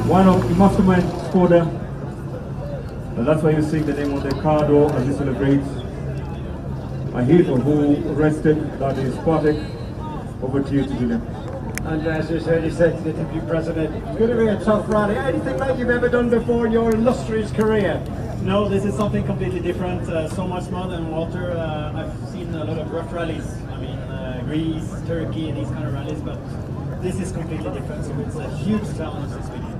one of the mastermind Skoda. And that's why you see the name on the car door as we celebrate a hit of who rested, that is Patek. Over to you, Julian. Andreas just heard you say to the Deputy President, it's going to be a tough rally. Anything like you've ever done before in your illustrious career? No, this is something completely different, so much more than water. I've seen a lot of rough rallies, I mean Greece, Turkey, these kind of rallies, but this is completely different, so it's a huge challenge this weekend.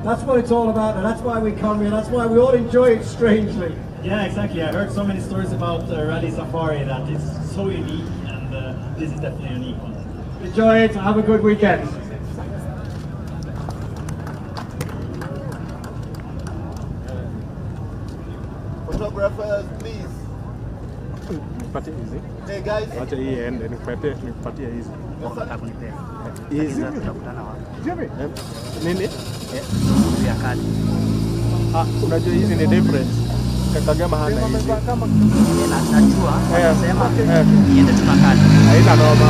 That's what it's all about, and that's why we come here, that's why we all enjoy it strangely. Yeah, exactly. I heard so many stories about Rally Safari that it's so unique, and this is definitely a unique one. Enjoy it, have a good weekend. Photographers, please. Hey guys. Acha hii ende nikupatie hizi. Hizi. Nini? Ya kadi. Unajua hizi ni different. Kagama hana hizi. Najua. Sema iende tuna kadi. Haina noma.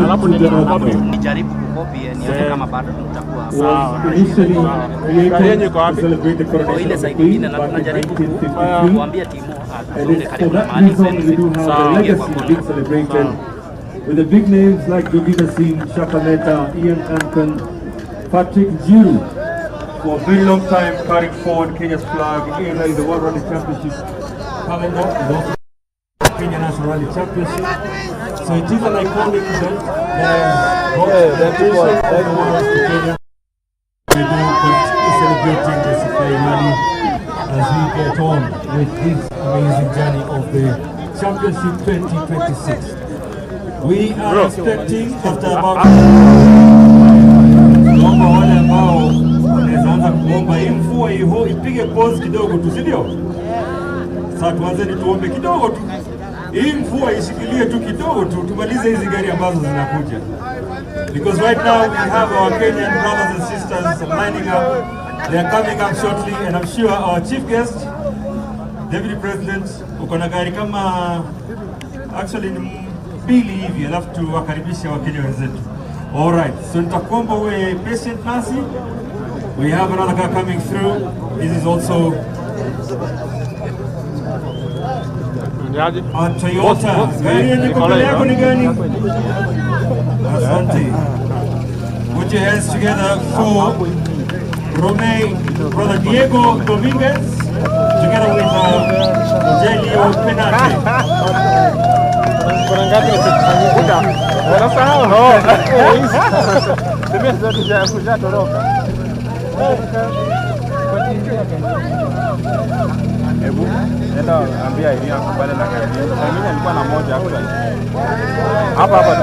Alafu nijaribu kukopi nione kama bado tutakuwa sawa. Ile side nyingine na tunajaribu kuambia timu atuone karibu na mahali with the big names like Jovina Singh, Shakameta, Ian Anton, Patrick Giroux, for a very long time carrying forward Kenya's flag in the World Rally Championship calendar, and also Kenya National Rally Championship. So it is an iconic event that people of the world to Kenya. We do continue celebrating the Safari Rally as we get on with this amazing journey of the Championship 2026. We are expecting after about wale ambao wanaanza kuomba hii mvua ipige pause kidogo tu, si ndio? Sasa tuanze tuombe kidogo tu. Hii mvua ishikilie tu kidogo tu, tumalize hizi gari ambazo zinakuja. Because right now we have our Kenyan brothers and sisters lining up. They are coming up shortly, and I'm sure our chief guest, Deputy President, uko na gari kama actually ni mbili hivi, alafu tuwakaribisha Wakenya wenzetu. All right, so nitakuomba uwe patient nasi. We have another car coming through. This is also a Toyota. Gari yenye mbele yako ni gani? Asante. Put your hands together for Brother Diego Dominguez, together with Rogelio Penate. Wanasahau. Hebu enda ambia ili hapo pale na gari. Mimi nilikuwa na moja hapo. Hapa hapa.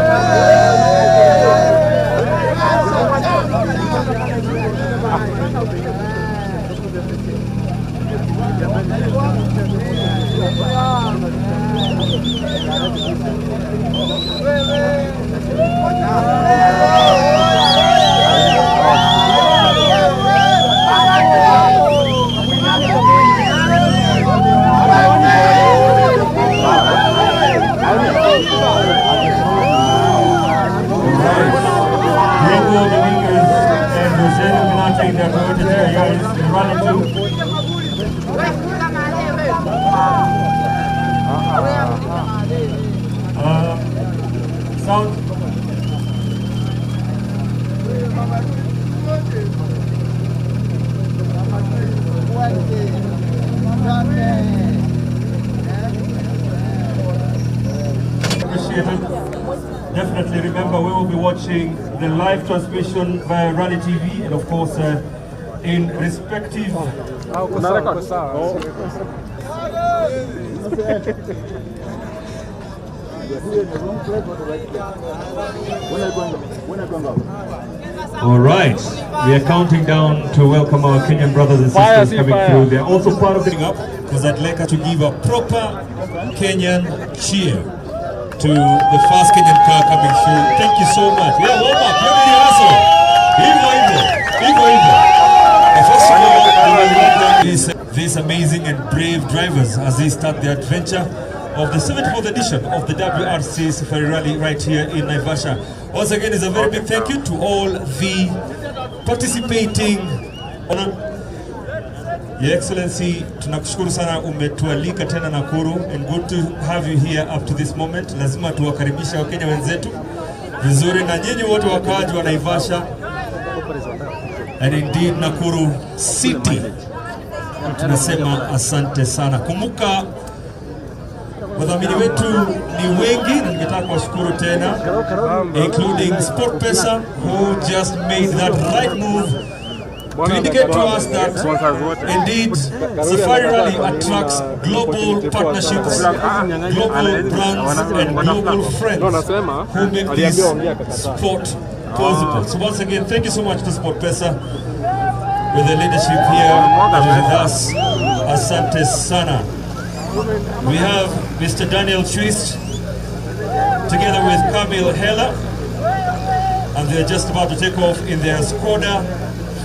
Sound. Appreciated. Definitely remember we will be watching the live transmission via Rally TV and of course in respective All right, we are counting down to welcome our Kenyan brothers and sisters coming through. They're also part of the up because I'd like us to give a proper Kenyan cheer to the first Kenyan car coming through. Thank you so much. Yeah, warm up. You're the asshole. First of all, we will welcome these amazing and brave drivers as they start their adventure of the 74th edition of the WRC Safari Rally right here in Naivasha. Once again, it's a very big thank you to all the participating. Your Excellency, tunakushukuru sana umetualika tena Nakuru and good to have you here up to this moment. Lazima tuwakaribisha Wakenya wenzetu vizuri na nyinyi wote wakaaji wa Naivasha and indeed Nakuru City. Tunasema asante sana. Kumbuka wadhamini wetu ni wengi na ningetaka kuwashukuru tena, including SportPesa who just made that right move to indicate to us that indeed Safari Rally attracts global partnerships, global brands and global friends who make this sport possible. So once again, thank you so much to SportPesa with the leadership here with us. Asante sana. We have Mr. Daniel Twist together with Kamil Heller, and they're just about to take off in their Skoda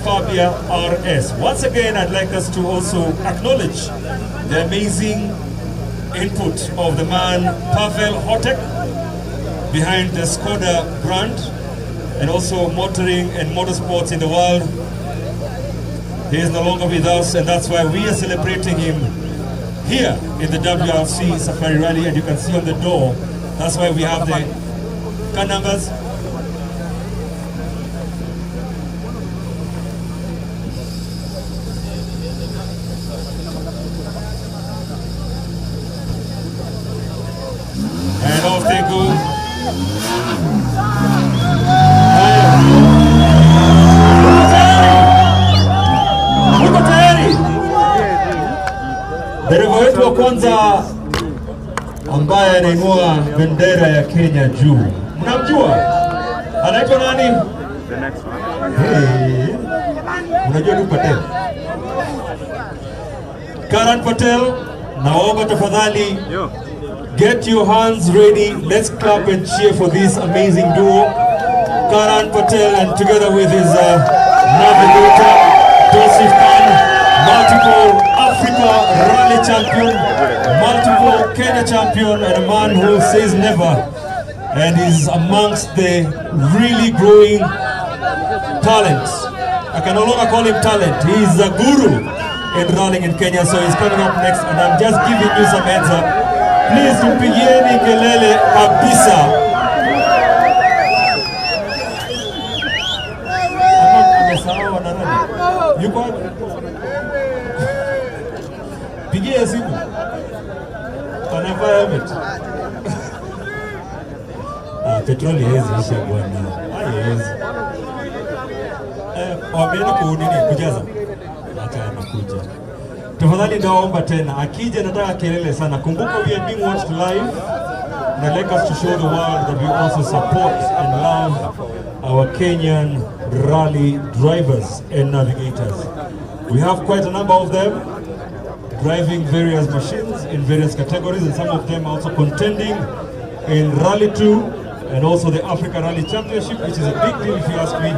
Fabia RS. Once again, I'd like us to also acknowledge the amazing input of the man Pavel Hotek behind the Skoda brand and also motoring and motorsports in the world. He is no longer with us, and that's why we are celebrating him here in the WRC Safari Rally, and you can see on the door, that's why we have the car numbers. And off they go. Dereva wetu wa kwanza ambaye anainua bendera ya Kenya juu. Mnamjua? Anaitwa nani? Hey. Unajua tu Patel. Karan Patel, naomba tafadhali get your hands ready. Let's clap and cheer for this amazing duo. Karan Patel and together with his navigator, Joseph Khan, multiple Africa Rally champion, multiple Kenya champion, and a man who says never, and is amongst the really growing talents. I can no longer call him talent. He is a guru in rallying in Kenya, so he's coming up next, and I'm just giving you some heads up. Please tupigieni kelele kabisa. Yuko pigia simu. Anavaa helmet. Petroli hizi isha bwana. Haiwezi. Wameenda kujaza. Hata anakuja. Tafadhali naomba tena, akija nataka kelele sana. Kumbuka we are being watched live. And I'd like us to show the world that we also support and love our Kenyan rally drivers and navigators. We have quite a number of them driving various machines in various categories, and some of them also contending in Rally 2 and also the Africa Rally Championship, which is a big deal if you ask me,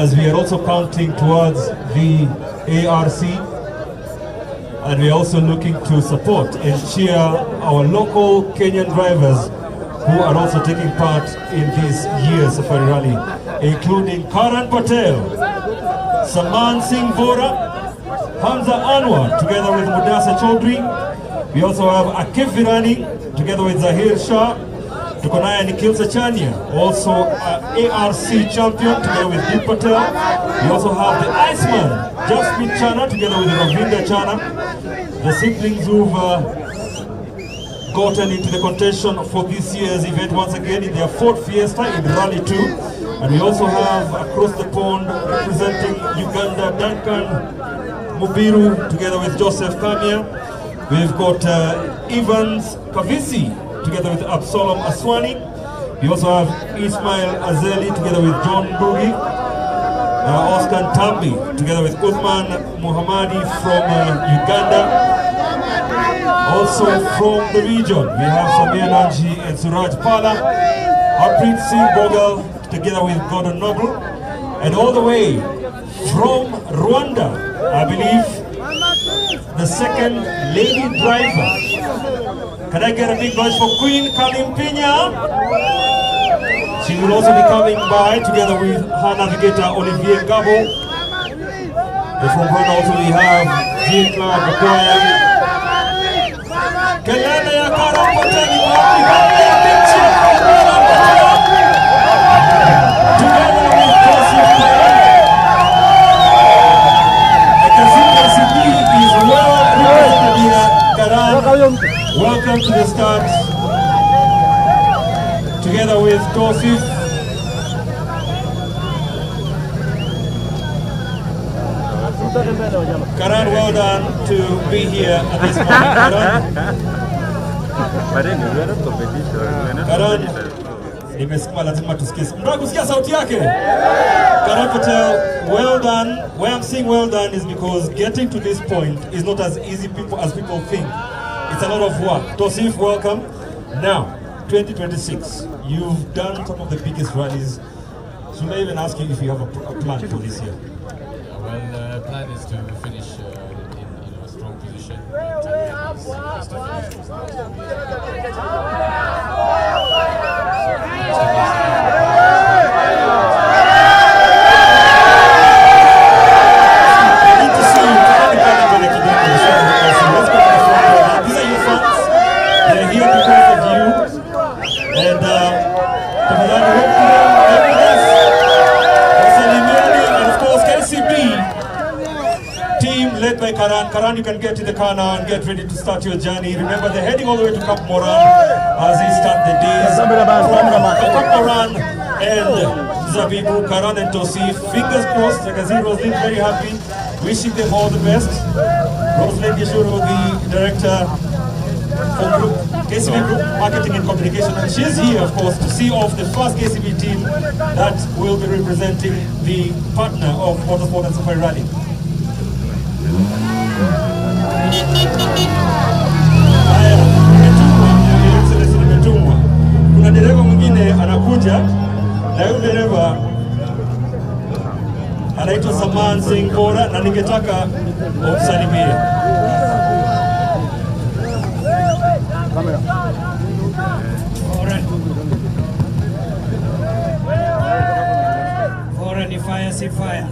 as we are also counting towards the ARC. And we are also looking to support and cheer our local Kenyan drivers who are also taking part in this year's Safari Rally, including Karan Patel, Saman Singh Vora, Hamza Anwar, together with Mudasa Chaudhry. We also have Akif Virani, together with Zahir Shah. Tukonaya Nikhil Sachania, also ARC champion, together with Deep Patel. We also have the Iceman, Jasmine Chana, together with Ravinda Chana, the siblings who've gotten into the contention for this year's event once again in their fourth fiesta in Rally 2. And we also have across the pond representing Uganda, Duncan Mubiru, together with Joseph Kamia. We've got Evans Kavisi, together with Absalom Aswani. We also have Ismail Azeli, together with John Bugi. Oscar Tambi, together with Uthman Muhammadi from Uganda. Also from the region, we have Samir Nanji and Suraj Pala. Harpreet Singh Bogal, together with Gordon Noble. And all the way from Rwanda, I believe, the second lady driver. Can I get a big voice for Queen Kalimpinya? She will also be coming by together with her navigator Olivier Gabo. And from her also we have Jean-Claude Bakoya. Kelele ya Karan Patel ni wapi? Haya picture of Karan Patel together with Joseph Karan. KCB is well represented here. Karan, welcome to the start. Together with Joseph. Karan, well done to be here at this moment. Karan, nimesema lazima tusikie. Mnataka kusikia sauti yake? Karan Patel, well done. Why I'm saying well done is because getting to this point is not as easy as people think. It's a lot of work. Tosif, welcome. Now, 2026, you've done some of the biggest rallies. Should I even ask you if you have a plan for this year? Well, the plan is to finish in a strong position. Led by Karan. Karan, you can get in the car now and get ready to start your journey. Remember, they're heading all the way to Cap Moran as they start the days from Cap Moran and Zabibu, Karan and Tosif. Fingers crossed. I can see Rosalind very happy. Wishing them all the best. Rosalind Gishuru, the director for Group KCB Group Marketing and Communication. And she's here, of course, to see off the first KCB team that will be representing the partner of Motorsport and Safari Rally. Kuna dereva mwingine anakuja na yule dereva anaitwa Saman Singh Bora na ningetaka umsalimie. Bora ni fire si fire.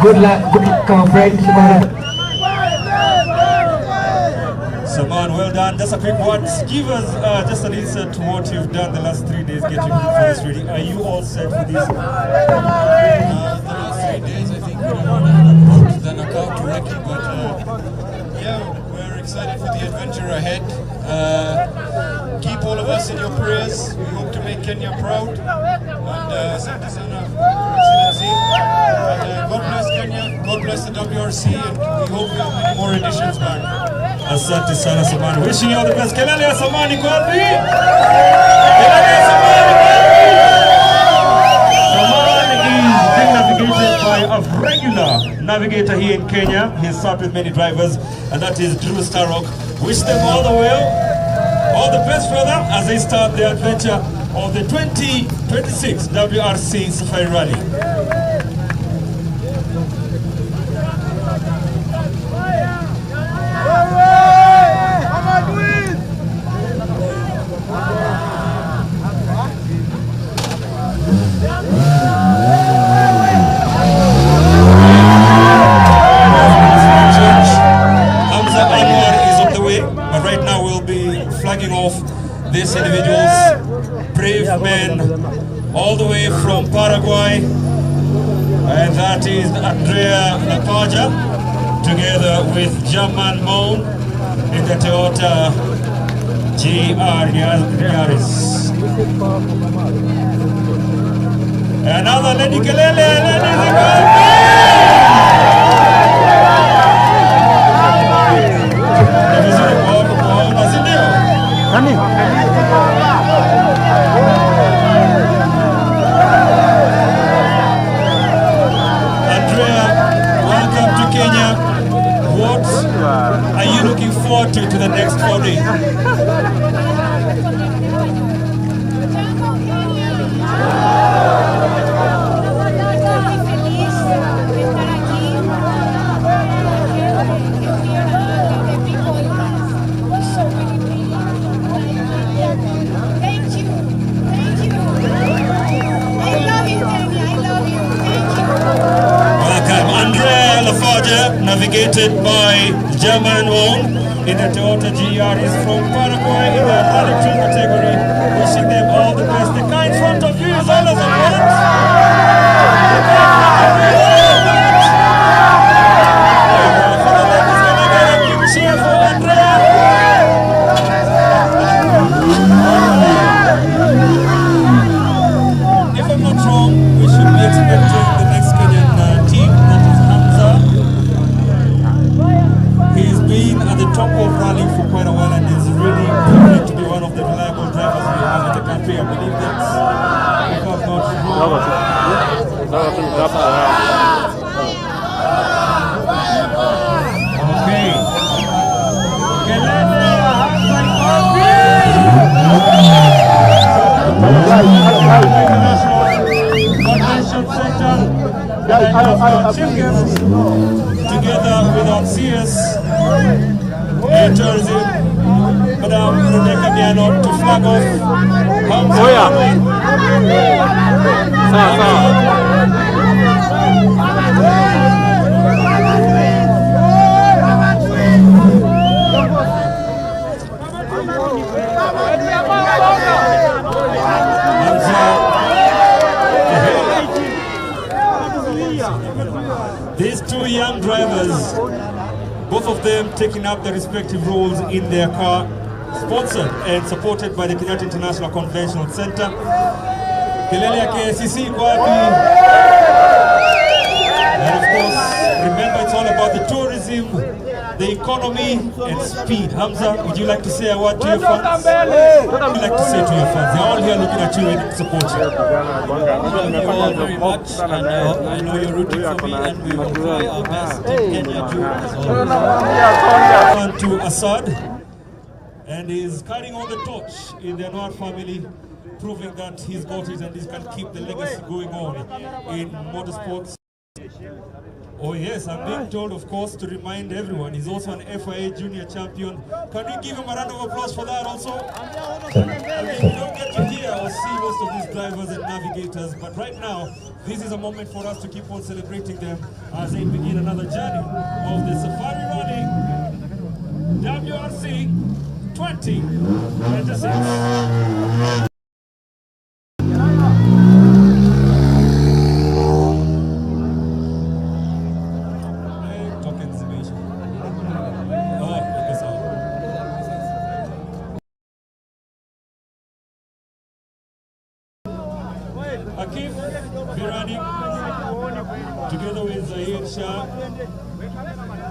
Good luck, our friends. done. Just a quick word. Give us just an insight to what you've done the last 3 days getting ready for this reading. Are you all set for this? The last 3 days, I think we don't want to approach the knockout directly, but yeah, we're excited for the adventure ahead. Keep all of us in your prayers. We hope to make Kenya proud. And Santa Sana, Excellency. And God bless Kenya, God bless the WRC, and we hope we have many more editions back. Asante sana Samani. Wishing you all the best. Kelele ya Samani kwa wapi? Kelele ya Samani kwa wapi? Samani is being navigated by a regular navigator here in Kenya. He's sat with many drivers, and that is Drew Starrock. Wish them all the best for them as they start their adventure of the 2026 WRC Safari Rally. These individuals, brave men, all the way from Paraguay, and that is Andrea Lapaja, together with German Moon in the Toyota GR Yaris. Another Lady Kelele, are you looking forward to the next 4 days? Navigated by German Moon in the Toyota GR is from Paraguay in the Rally 2 category. Wishing them all the best. The guy in front of you is always a cheer for Andrea. If I'm not wrong, we should be expecting the next Kenyan team, that is Hamza. He's been at the top of rally for quite a while and is really proving to be one of the reliable drivers we have in the country. I believe that's if I'm not wrong. Okay. Together with our CS tourism, Madam Rebecca Biano to flag off. These two young drivers, both of them taking up their respective roles in their car, sponsored and supported by the Kenyatta International Convention Center. Kelele ya KCC iko wapi? And of course, remember it's all about the tourism, the economy and speed. Hamza, would you like to say a word to your fans? What would you like to say to your fans? They're all here looking at you and support you. Thank you all very much, and I know you're rooting for me, and we will try our best in Kenya too, as always. To Assad, and he's carrying on the torch in the Anwar family, proving that he's got it and he can keep the legacy going on in motorsports. Oh yes, I'm being told, of course, to remind everyone, he's also an FIA Junior Champion. Can we give him a round of applause for that also? We don't get to hear or see most of these drivers and navigators, but right now, this is a moment for us to keep on celebrating them as they begin another journey of the Safari Rally WRC 2026. Akif Birani, together with Zahir Shah.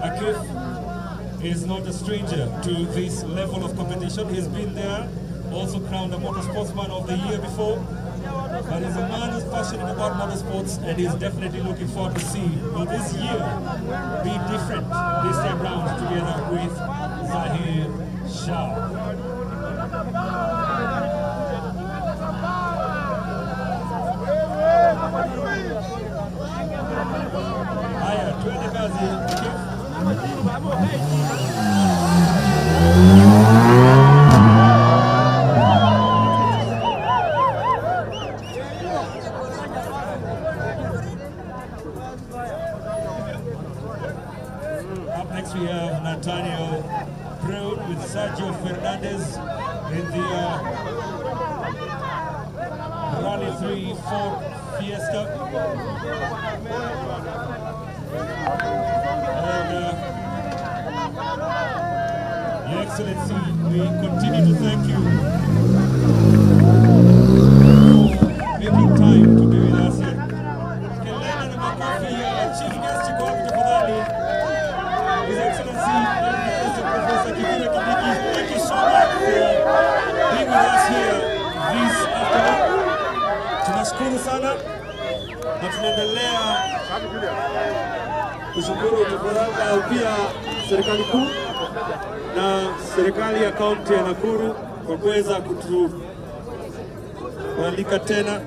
Akif is not a stranger to this level of competition. He's been there, also crowned the Motorsportsman of the Year before. But he's a man who's passionate about motorsports and he's definitely looking forward to see, will this year be different this time round together with Zahir Shah. Haya, twende kazi. Up next we have Nathaniel Brown with Sergio Fernandez in the Rally 3-4 Fiesta. And Your Excellency, we continue to thank you for making time to be with us here. Kelele na makofi ya Chief Guest kwa tafadhali. His Excellency, Professor Kindiki, thank you so much for being with us here this afternoon. Tunashukuru sana na tunaendelea kushukuru tukuranga pia serikali kuu na serikali ya kaunti ya Nakuru kwa kuweza kutualika tena